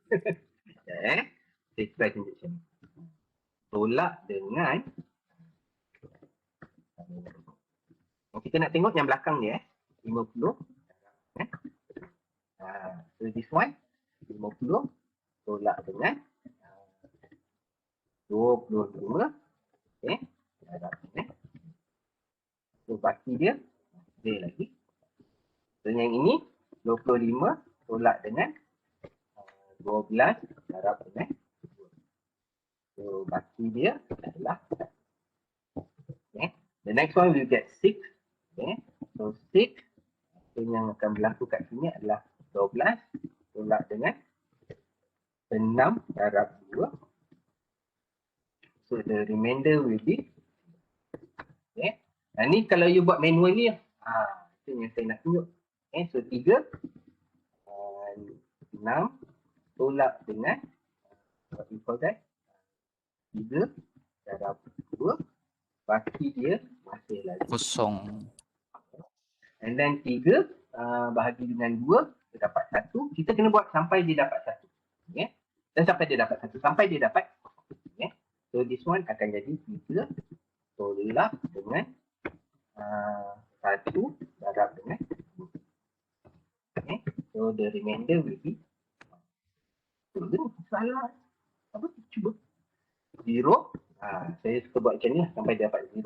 Saya try tunjuk macam ni. Tolak dengan kita nak tengok yang belakang dia 50. So this one 50 tolak dengan 25. Okay. So baki dia lagi. So yang ini 25 tolak dengan 12 darab dengan 2. So baki dia adalah okay. The next one we get 6. Okay. So 6 yang akan berlaku kat sini adalah 12 tolak dengan 6 darab 2. So the remainder will be okay. Ni kalau you buat manually itu yang saya nak tunjuk. Okay. So 3 6 tolak dengan what you call that 3 darab 2, baki dia masih lagi Kosong. and then 3 bahagi dengan 2, kita dapat 1. Kita kena buat sampai dia dapat 1. Okay. Dan sampai dia dapat 1. Sampai dia dapat okay. So this one akan jadi 3 tolak dengan 1 darab dengan 2. Okay. So the remainder will be salah. Apa? Cuba. 0. Saya suka buat macam ni lah, sampai dia dapat 0.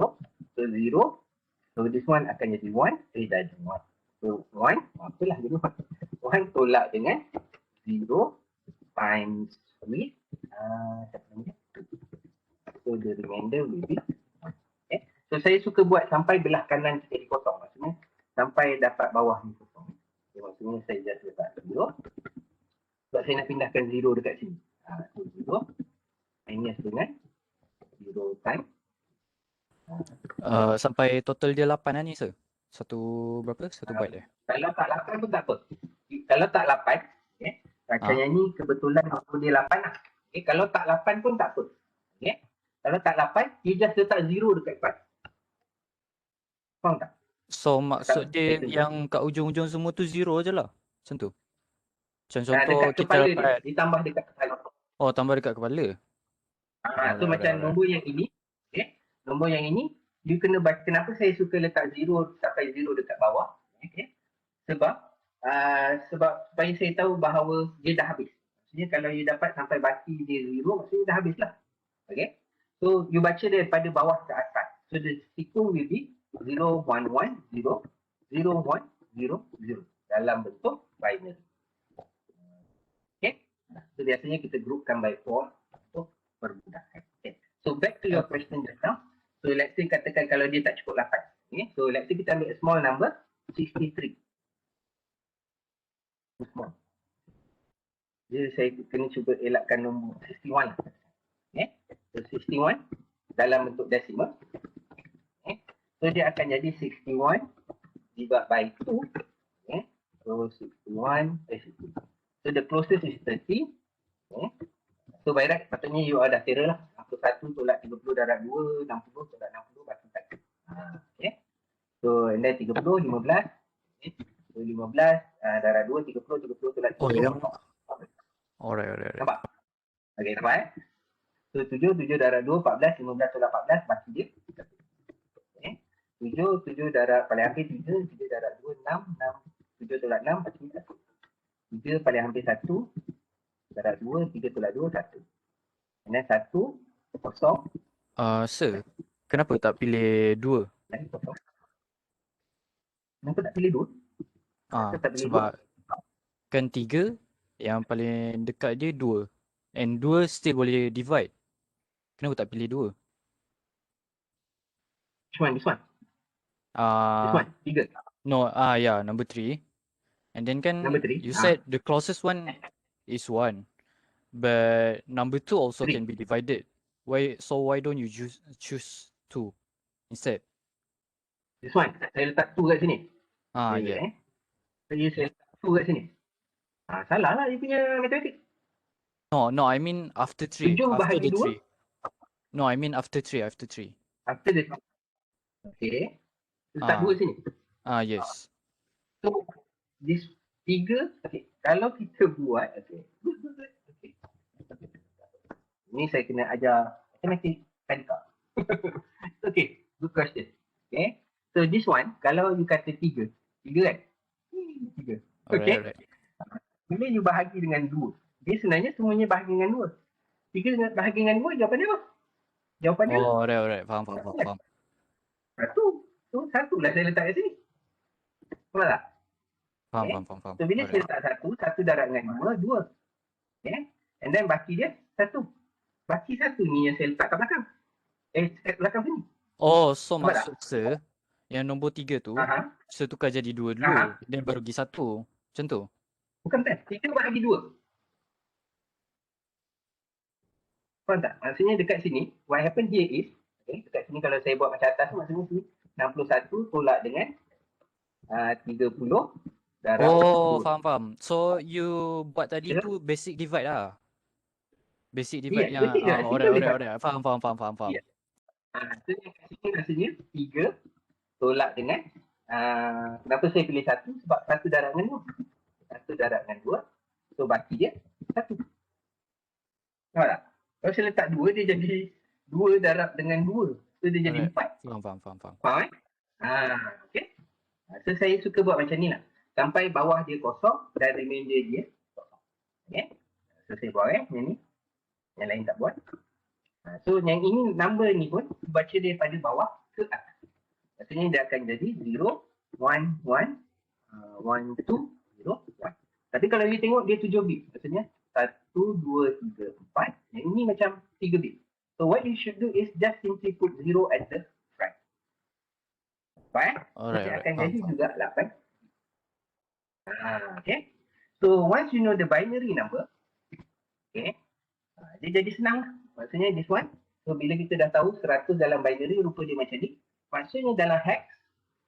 So 0. So this one akan jadi 1. Dah jadi 1. So 1. Apalah jadi 1. 1 tolak dengan 0 times with so the remainder will be okay. So saya suka buat sampai belah kanan jadi kosong. Maksudnya sampai dapat bawah ni kosong. Okay, maksudnya saya just letak 0. Sebab saya nak pindahkan 0 dekat sini. So 0 minus dengan 0 times. Sampai total dia 8 lah ni sir. Satu berapa? Satu byte dia. Kalau tak 8 pun tak apa. Kalau tak 8, okay, macamnya ni kebetulan nombor dia 8 lah. Okay, kalau tak 8 pun tak apa. Okay. Kalau tak 8, you just letak 0 dekat depan. Faham tak? So maksud dia Betul. yang kat ujung-ujung semua tu 0 je lah. Macam tu. Macam contoh Dekat kita kepala dapat dia, ditambah dekat kepala. oh tambah dekat kepala. So macam nombor yang ini, okay, nombor yang ini, you kena baca. Kenapa saya suka letak 0 sampai 0 dekat bawah? Okay. Sebab supaya saya tahu bahawa dia dah habis. Maksudnya kalau you dapat sampai baki dia 0, maksudnya dah habis lah. Okay. So you baca daripada bawah ke atas. So the sequence will be 0, 1, 1, 0, 0, 1, 0, 0 dalam bentuk binary. Okay. So biasanya kita groupkan by 4 untuk perbudakan. Okay. So back to your question just now. So let's say katakan kalau dia tak cukup 8. Okay. So let's say kita ambil a small number 63. Small. Jadi saya kena cuba elakkan nombor 61 lah. Okay. So 61 dalam bentuk decimal. Okay. So dia akan jadi 61 divided by 2. Okay. So 61 60. So the closest is 30. Okay. So by right, patutnya you dah kira lah. 61 tolak 30 darab 2, 60 tolak 60 bagi 1. Okay. So and then 30, 15. Okay. So 15 darab 2, 30 tolak 30. Oh yang alright. Nampak? Okay, nampak So 7 darab 2, 14, 15 tolak 14 bagi dia 1. Okay. 7 darab paling hampir 3 darab 2, 6, 7 tolak 6 bagi 1. 3 paling hampir 1 darab 2, 3 tolak 2, 1. And then 1 kosong Sir, kenapa tak pilih 2? dan kosong. Kenapa tak pilih 2? Kenapa tak pilih 2? Sebab kan 3 yang paling dekat dia 2. And 2 still boleh divide. Kenapa tak pilih 2? Which one? This one? This Ah, one? 3. no, yeah, number 3. And then kan Number 3. you said the closest one is 1. But number 2 also 3. can be divided. Why don't you choose 2 instead? This one. Saya letak 2 kat sini. Yeah. Saya letak 2 kat sini. Salah lah dia punya matematik. No, I mean after 3. 7 After bahagi the 2. 3. No, I mean after 3. After the okay. Letak 2 sini. Yes. So, this 3, okay. Kalau kita buat, okay. Okay. Ni saya kena ajar matematik Penta. Okay, good question. Okay. So, this one, kalau you kata 3 kan? 3. Okay. Alright. Bila you bahagi dengan 2, dia sebenarnya semuanya bahagi dengan 2. 3 dengan bahagi dengan 2, jawapan dia apa? Jawapan dia Oh, alright. Faham. satu lah saya letak kat sini. Faham tak? Faham. So, bila saya letak satu darab dengan 2. Okay. And then baki dia 1. Baki 1 ni yang saya letak kat belakang. Kat belakang sini. Oh, so Nampak maksud sir, yang nombor 3 tu, Aha. saya tukar jadi 2 dulu, then baru pergi 1. Macam tu? Bukan kan? 3 bahagi 2. Faham tak? Maksudnya dekat sini, what happen here is, okay, dekat sini kalau saya buat macam atas tu, maksudnya sini 61 tolak dengan 30 darab Oh, 2. faham. So, you buat tadi Ya. tu basic divide lah. Basic divide Ya, yang, basic divide, simple divide. alright. Faham. Ya. So yang kat sini maksudnya 3 tolak dengan, kenapa saya pilih 1? Sebab 1 darab dengan 2. 1 darab dengan 2. So baki dia 1. Nampak tak? Kalau saya letak 2, dia jadi 2 darab dengan 2. So dia jadi Alright. 4. Faham. Faham eh? Okay. So saya suka buat macam ni lah. Sampai bawah dia kosong dan remainder dia kosong. Okay. So saya buat yang ni. Yang lain tak buat. So yang ini number ni pun baca daripada bawah ke atas. Maksudnya dia akan jadi 0, 1, 1, 1, 2, 0, 1. Tapi kalau you tengok dia 7 bit. Maksudnya 1, 2, 3, 4. Yang ini macam 3 bit. So what you should do is just simply put 0 at the front. Fine? Alright. Dia akan jadi Faham. juga 8. Okay. So once you know the binary number, okay, dia jadi senang. Maksudnya this one. So bila kita dah tahu 100 dalam binary rupa dia macam ni. Maksudnya dalam hex,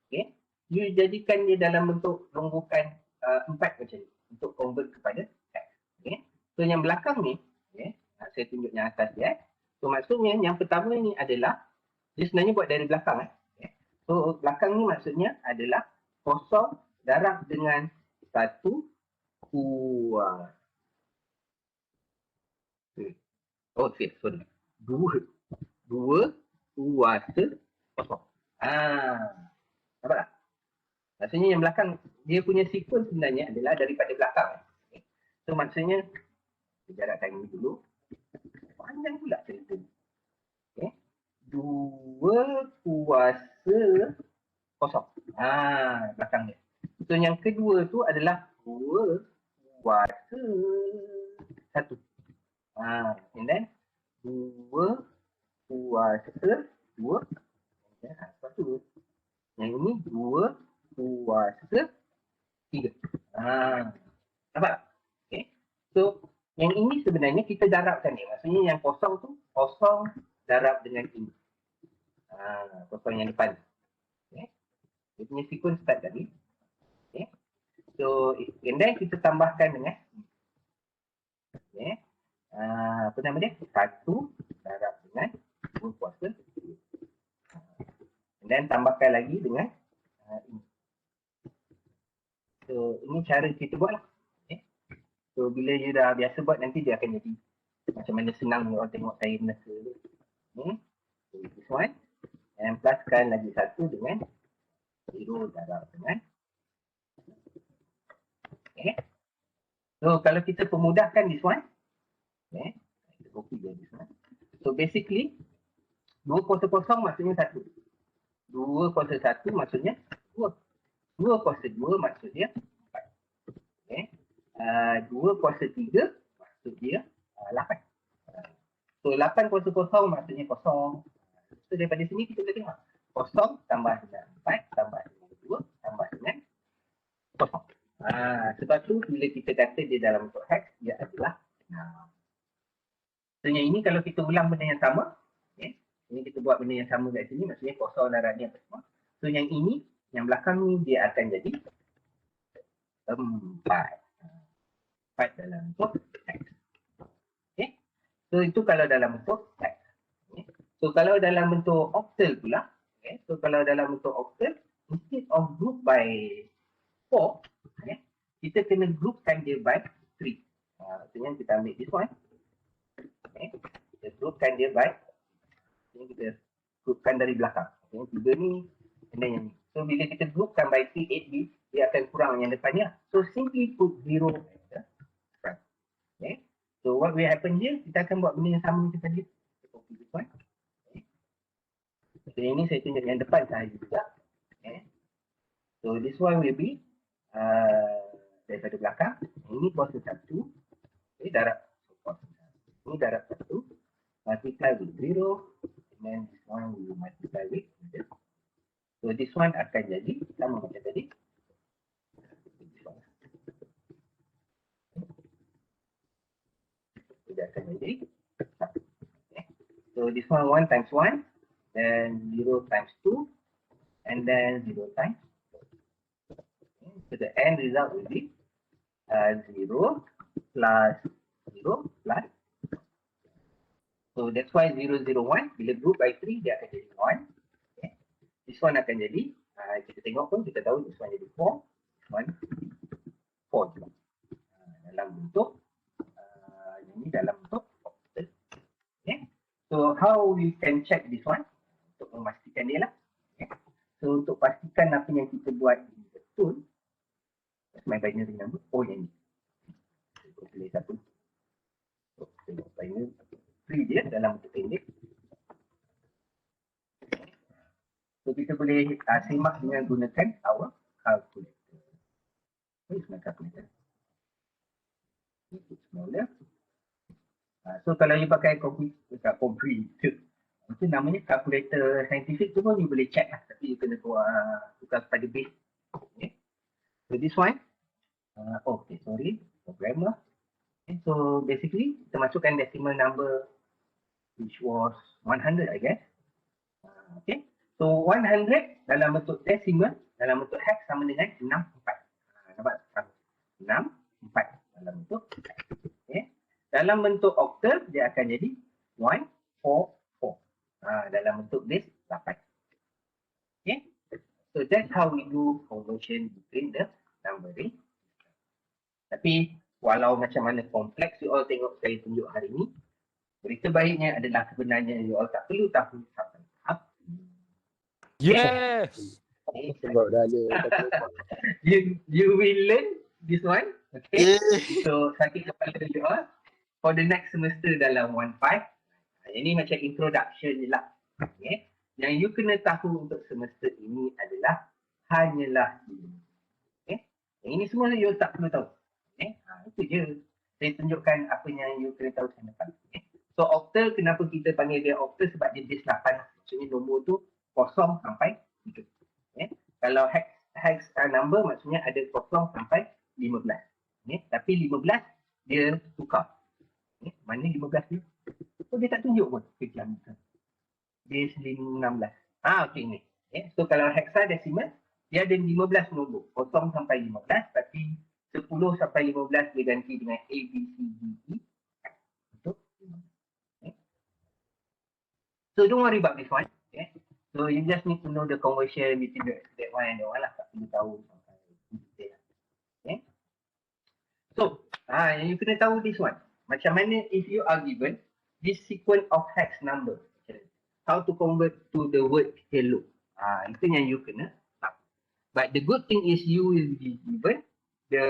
okay, you jadikan dia dalam bentuk ronggokan 4 macam ni. Untuk convert kepada hex. Okay. So yang belakang ni, okay, saya tunjuk yang atas dia. So maksudnya yang pertama ni adalah, dia sebenarnya buat dari belakang. Okay. So belakang ni maksudnya adalah kosong darab dengan 1 kuasa. Sorry. 2 kuasa kosong. Nampak tak? Maksudnya yang belakang, dia punya sequence sebenarnya adalah daripada belakang. Okay. So maksudnya, jarakkan ini dulu. Panjang pula cerita ni. Okay. 2 kuasa kosong. Belakang dia. So yang kedua tu adalah 2 kuasa 1. And then 2 kuasa 2. Lepas tu yang ini 2 kuasa 3. Nampak? Okay. So yang ini sebenarnya kita darabkan ni. Maksudnya yang kosong tu kosong darab dengan ini. Kosong yang depan. Okay. Dia punya sequence start tadi. Okay. So and then kita tambahkan dengan okay. Apa nama dia? 1 darab dengan 2 kuasa 3. And then tambahkan lagi dengan ini. So ini cara kita buat lah. Okay. So bila you dah biasa buat, nanti dia akan jadi macam mana senang ni orang tengok saya meneka. Okay. So this one. And pluskan lagi 1 dengan 0 darab dengan. Okay. So kalau kita pemudahkan this one. Okay. Kita copy dia this one. So basically 2 kosong maksudnya 1. 2 kuasa 1 maksudnya 2. 2 kuasa 2 maksudnya 4. Okay. 2 kuasa 3 maksud dia 8. So 8 kuasa kosong maksudnya kosong. So daripada sini kita boleh tengok. Kosong tambah dengan 4 tambah dengan 2 tambah dengan kosong. Sebab tu bila kita kata dia dalam bentuk hex, dia adalah 6. So yang ini kalau kita ulang benda yang sama, okay, ini kita buat benda yang sama kat sini, maksudnya kosong darab ni apa semua. So yang ini, yang belakang ni dia akan jadi 4. 4 dalam bentuk hex. Okay. So itu kalau dalam bentuk hex. Okay. So kalau dalam bentuk octal pula, okay, so kalau dalam bentuk octal, instead of group by 4, okay, kita kena groupkan dia by 3. Maksudnya kita ambil this one. Okay. Kita groupkan dia by, ini kita groupkan dari belakang. Okay. 3 ni, and then yang ni. So bila kita groupkan by 3, 8 bits, dia akan kurang yang depan ni lah. So simply put 0 at the front. Okay. So what will happen here, kita akan buat benda yang sama macam tadi. Kita copy this one. Okay. So yang ni saya tunjuk yang depan sahaja juga. Okay. So this one will be daripada belakang. Ini kuasa 1. Okay, darab kuasa 1. Ini darab 1. Multiply with 0. And then this one we will multiply with 0. So this one akan jadi sama macam tadi. Dia akan jadi 1. Okay. So this one 1 times 1. Then 0 times 2. And then 0 times 2. Okay. So the end result will be 0 plus 0 plus. So that's why 0, 0, 1. Bila group by 3, dia akan jadi 1. Okay. This one akan jadi, kita tengok pun, kita tahu this one jadi 4. This one 4 juga. Dalam bentuk, ini dalam bentuk octal. Okay. So how we can check this one? Untuk memastikan dia lah. Okay. So untuk pastikan apa yang kita buat ini betul, that's my binary number. Oh yang ni. Kita pilih satu. So tengok binary 3 dia dalam bentuk pendek. So kita boleh semak dengan gunakan our calculator. Where's my calculator? It's smaller. So kalau you pakai komputer, itu namanya calculator scientific tu pun you boleh check lah. Tapi you kena tukar pada base. Okay. So this one, okay sorry, programmer. Okay, so basically kita masukkan decimal number which was 100 I guess. Okay. So 100 dalam bentuk decimal, dalam bentuk hex sama dengan 64. Nampak? 64 dalam bentuk hex. Okay. Dalam bentuk octal dia akan jadi 144. Dalam bentuk base 8. Okay. So that's how we do conversion between the numbering. Tapi walau macam mana kompleks you all tengok saya tunjuk hari ni, berita baiknya adalah sebenarnya you all tak perlu tahu sampai tahap. Yes. Okay. Sebab dah ada. You will learn this one. Okay. So sakit kepala you all for the next semester dalam 1.5. Ini macam introduction je lah. Okay. Yang you kena tahu untuk semester ini adalah hanyalah ini. Okay. Yang ini semua you tak perlu tahu. Okay. Itu je. Saya tunjukkan apa yang you kena tahu sekarang depan. Okay. So octal, kenapa kita panggil dia octal? Sebab dia base 8. Maksudnya nombor tu 0 sampai 3. Okay. Kalau hex number maksudnya ada 0 sampai 15. Okay. Tapi 15 dia tukar. Okay. Mana 15 dia? So dia tak tunjuk pun. Kejam. Base 16. Okay ni. Okay. So kalau hexadecimal, dia ada 15 nombor. 0 sampai 15. Tapi 10 sampai 15 dia ganti dengan A, B, C, D, E. Untuk 15. Okay. So don't worry about this one. Okay. So you just need to know the conversion between that one and that one lah. Tak perlu tahu sampai detail. Okay. So, you kena tahu this one. Macam mana if you are given this sequence of hex number. How to convert to the word hello. Itu yang you kena tahu. But the good thing is you will be given the,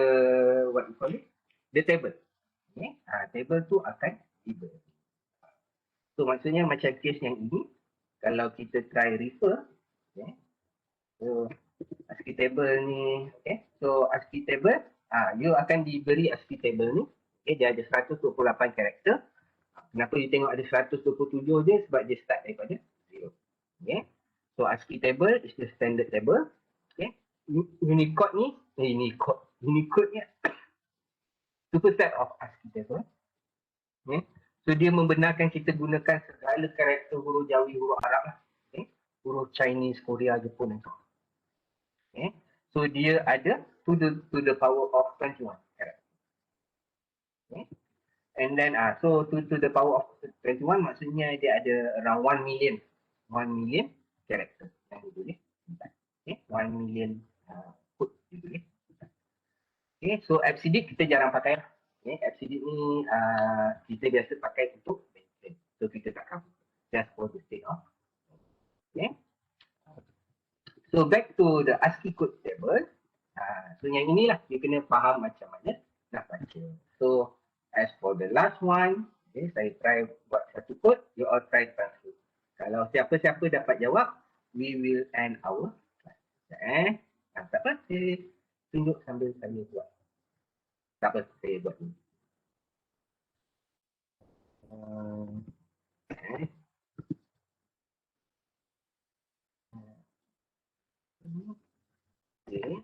what you call it? The table. Okay. Table tu akan given. So maksudnya macam case yang ini, kalau kita try refer, okay. So ASCII table ni, okay. So ASCII table, you akan diberi ASCII table ni, okay. Dia ada 128 karakter. Kenapa you tengok ada 127 je? Sebab dia start daripada 0. Okay. So ASCII table is the standard table. Okay. Unicode ni, Unicode ni superset of ASCII table. Okay. So dia membenarkan kita gunakan segala karakter huruf Jawi, huruf Arab lah. Okay. Huruf Chinese, Korea, Jepun dan sebagainya. Okay. So dia ada to the power of 21 karakter. Okay. And then so to the power of 21 maksudnya dia ada around 1 million karakter yang boleh. Okay. 1 million code boleh. Okay. So AppSeedit kita jarang pakai lah. Okay. AppSeedit ni kita biasa pakai untuk maintain. So kita tak cover. Just for the sake of. Okay. So back to the ASCII code table. So yang inilah you kena faham macam mana nak baca. So as for the last one, okay, saya try buat satu code, you all try translate. Kalau siapa-siapa dapat jawab, we will end our class. Tak apa, saya tunjuk sambil saya buat. Tak apa, saya buat ni. Okay. Okay.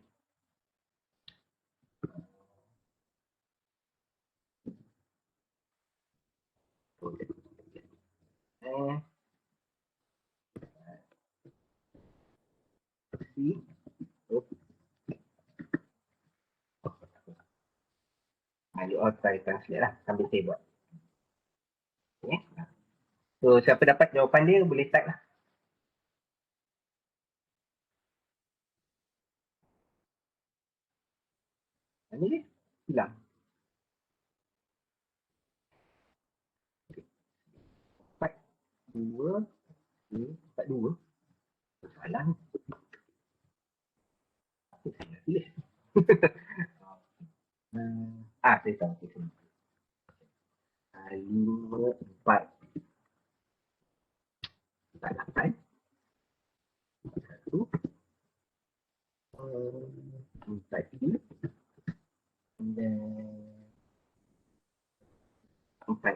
See. You all try translate lah sambil saya buat. Okay. So siapa dapat jawapan dia boleh type lah. Mana dia? Hilang. Empat. Dua. Empat dua. Salah ni. Apa saya nak tulis? Saya tahu. Lima, empat. Empat, lapan. Satu. Empat, tiga. Dan empat.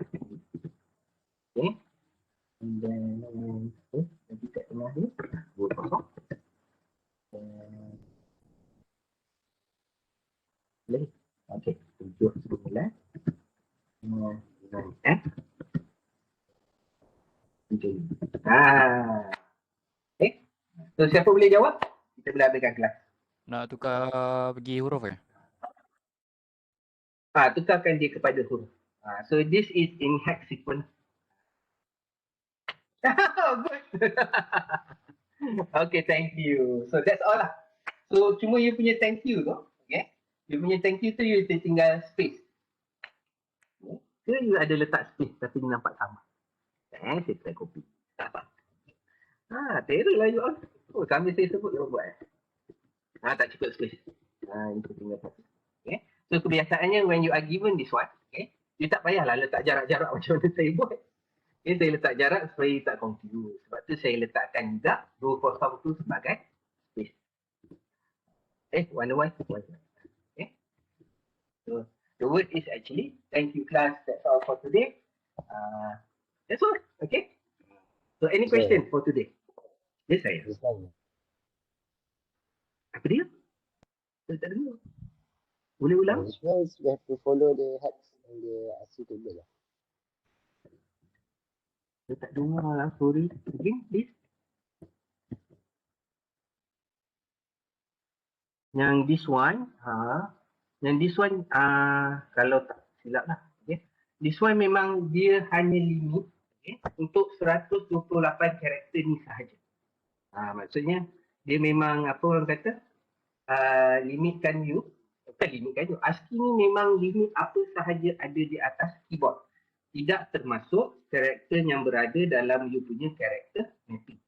Okay. Dan nanti kat tengah ni. Dua kosong. Boleh. Okay. 7, 9. 9, F. 7. Okay. So siapa boleh jawab? Kita boleh habiskan kelas. Nak tukar pergi huruf ke? Tukarkan dia kepada huruf. So this is in hex sequence. Good. Okay, thank you. So that's all lah. So cuma you punya thank you tu, okay? You punya thank you tu you tinggal space. Ke you ada letak space tapi dia nampak sama. Saya try copy. Tak apa. Terror lah you all. Oh, sambil saya sebut you buat. Tak cukup space. Itu tinggal satu. Okay. So kebiasaannya when you are given this one, okay, you tak payahlah letak jarak-jarak macam mana saya buat. Okay, saya letak jarak supaya you tak confuse. Sebab tu saya letakkan juga 2 tu sebagai space. Wonder why? Okay. So the word is actually thank you class. That's all for today. That's all. Okay. So any question for today? Yes, saya. Apa dia? Saya tak dengar. Boleh ulang? This means we have to follow the hex and the ASCII table lah. Saya tak dengar lah. Sorry. Again, please. Yang this one, kalau tak silap lah. Okay. This one memang dia hanya limit, okay, untuk 128 karakter ni sahaja. Maksudnya dia memang apa orang kata limitkan you. Bukan limitkan you. ASCII ni memang limit apa sahaja ada di atas keyboard. Tidak termasuk karakter yang berada dalam you punya karakter mapping.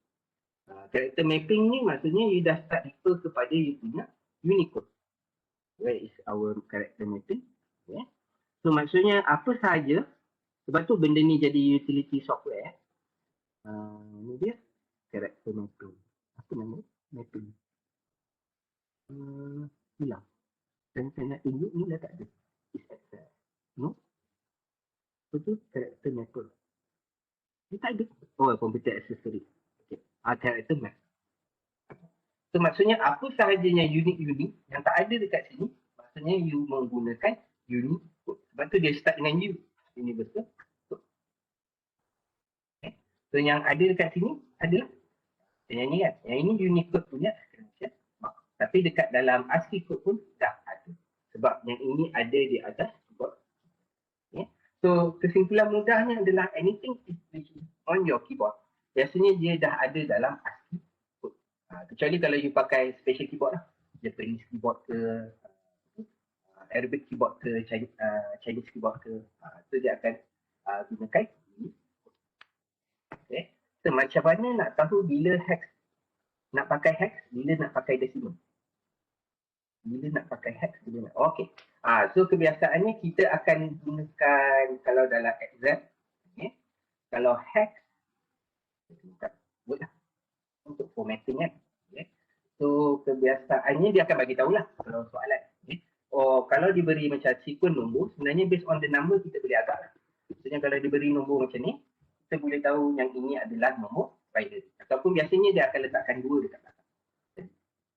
Karakter mapping ni maksudnya you dah start refer kepada you punya Unicode. Where is our character mapping? Yeah. So maksudnya apa sahaja, sebab tu benda ni jadi utility software. Ini dia character mapping. Apa nama? Mapping. Hilang. Dan saya nak tunjuk ni dah tak ada. Is Excel. No? Betul character mapper. Dia tak ada. Oh, computer accessory. Okay. Character map. So maksudnya apa sahajanya unit-unit yang tak ada dekat sini, maksudnya you menggunakan unit code. Sebab tu dia start dengan U. Universal code. Okay. So yang ada dekat sini adalah yang ni kan. Yang ini Unicode punya extension. Tapi dekat dalam ASCII code pun dah ada. Sebab yang ini ada di atas keyboard. Okay. So kesimpulan mudahnya adalah anything is on your keyboard. Biasanya dia dah ada dalam ASCII code. Kecuali kalau you pakai special keyboard lah. Japanese keyboard ke, Arabic keyboard ke, Chinese keyboard ke. So dia akan gunakan ini. Okay. So macam mana nak tahu bila hex, nak pakai hex, bila nak pakai decimal. Bila nak pakai hex, bila nak. Okay. So kebiasaannya kita akan gunakan kalau dalam Excel, okay. Kalau hex, buat lah untuk formatting kan. Okay. So kebiasaannya dia akan bagi tahulah kalau soalan. Okay. Kalau diberi macam sequence nombor, sebenarnya based on the number kita boleh agak lah. Maksudnya kalau diberi nombor macam ni, kita boleh tahu yang ini adalah nombor binary. Ataupun biasanya dia akan letakkan 2 dekat belakang.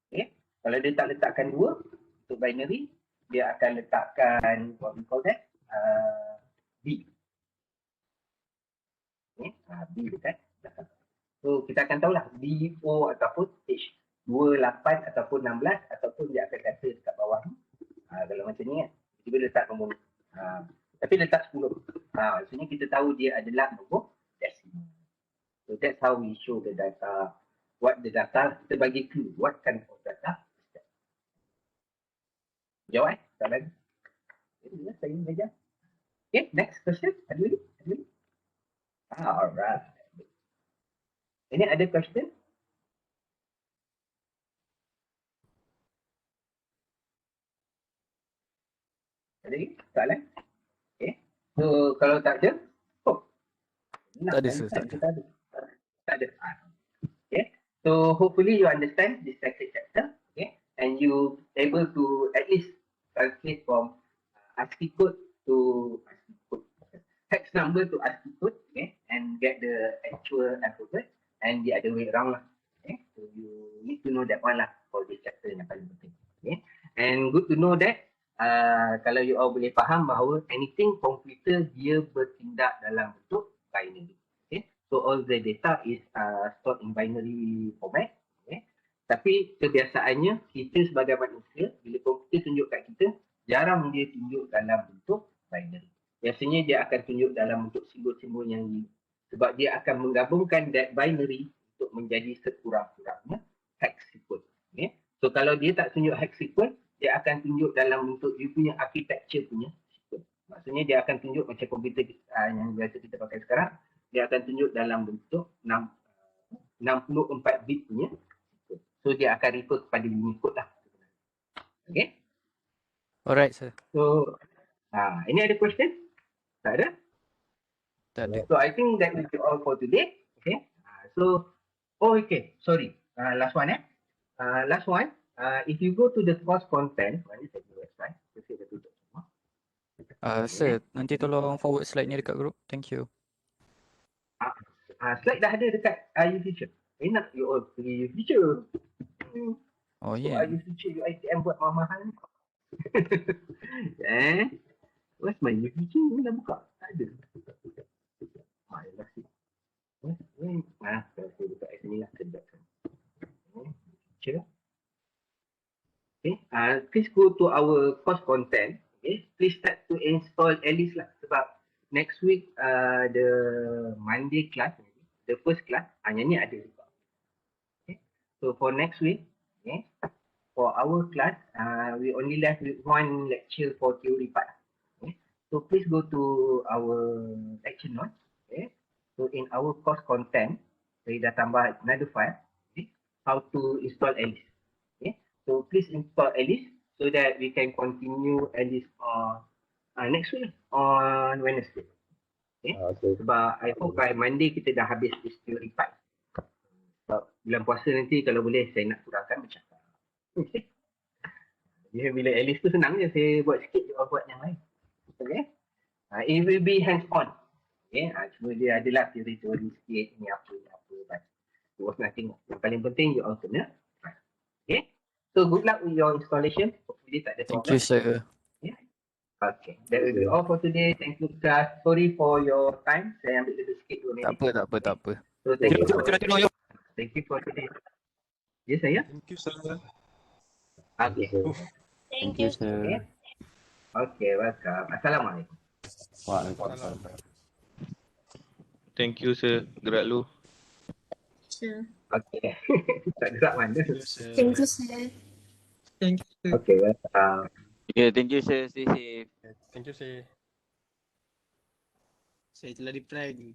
Okay. Kalau dia tak letakkan 2 untuk binary, dia akan letakkan what we call that B. Okay. B dekat belakang. So kita akan tahulah B, O ataupun H. 28 ataupun 16 ataupun dia akan kata dekat bawah ni. Kalau macam ni kan, tiba letak nombor. Tapi letak 10. Maksudnya kita tahu dia adalah nombor decimal. So that's how we show the data. What the data, kita bagi clue. What kind of data is that? Jawab tak lagi. Saya meja. Okay, next question. Ada lagi? Alright. Ini ada question? Ada lagi? Soalan? Okay. So kalau tak ada, Tak ada, sir, tak ada. Tak ada. Okay. So hopefully you understand this second chapter. Okay. And you able to at least translate from ASCII code to ASCII code. Hex number to ASCII code. Okay. And get the actual alphabet and the other way around lah. Okay. So you need to know that one lah for this chapter yang paling penting. Okay. And good to know that kalau you all boleh faham bahawa anything komputer dia bertindak dalam bentuk binary. Okay. So all the data is stored in binary format. Okay. Tapi kebiasaannya kita sebagai manusia, bila komputer tunjuk kat kita, jarang dia tunjuk dalam bentuk binary. Biasanya dia akan tunjuk dalam bentuk simbol-simbol yang ni. Sebab dia akan menggabungkan that binary untuk menjadi sekurang-kurangnya hex sequence. Okay. So kalau dia tak tunjuk hex sequence, dia akan tunjuk dalam bentuk you punya architecture punya sequence. Maksudnya dia akan tunjuk macam komputer yang biasa kita pakai sekarang, dia akan tunjuk dalam bentuk 64 bit punya sequence. So dia akan refer kepada Unicode lah. Okay. Alright, sir. So ini ada question? Tak ada? Tak ada. So I think that will be all for today. Okay. Okay. Sorry. Last one. Last one. If you go to the course content, mana saya website? Saya dah tutup semua. Sir, nanti tolong forward slide ni dekat group. Thank you. Slide dah ada dekat UFuture. Enak you all pergi UFuture. Oh, So yeah. UFuture UiTM buat mahal-mahal ni. Where's my UFuture? Ni dah buka. Tak ada. Yalah sih. Kalau saya buka kat sini lah. UFuture. Okay. Please go to our course content. Okay. Please start to install Alice lah. Sebab next week the Monday class, the first class, hanya ni ada juga. Okay. So for next week, okay, for our class, we only left with one lecture for theory part. Okay. So please go to our lecture notes. Okay. So in our course content, saya dah tambah another file. Okay. How to install Alice. So please install Alice so that we can continue Alice on next week on Wednesday. Okay. Sebab I hope by Monday kita dah habis this theory part. Sebab bulan puasa nanti kalau boleh saya nak kurangkan bercakap. Okay. Jadi bila Alice tu senang je saya buat sikit, dia buat yang lain. Okay. It will be hands on. Okay. Cuma dia adalah teori-teori sikit, ni apa. But it was nothing. Yang paling penting you all kena. Okay. So good luck with your installation. Hopefully tak ada Thank you, sir. Okay, that will be all for today. Thank you, class. Sorry for your time. Saya ambil lebih sikit 2 minit. Tak apa. So, thank you. Tengok. Thank you for today. Ya, saya? Thank you, sir. Okay. Thank you, sir. Okay, welcome. Assalamualaikum. Thank you, sir. Gerak lu. Sure. Okay. Tak gerak mana. Thank you, sir. Thank you. Okay, welcome. Okay, thank you, sir. Stay safe. Thank you, sir. Saya telah di-prank.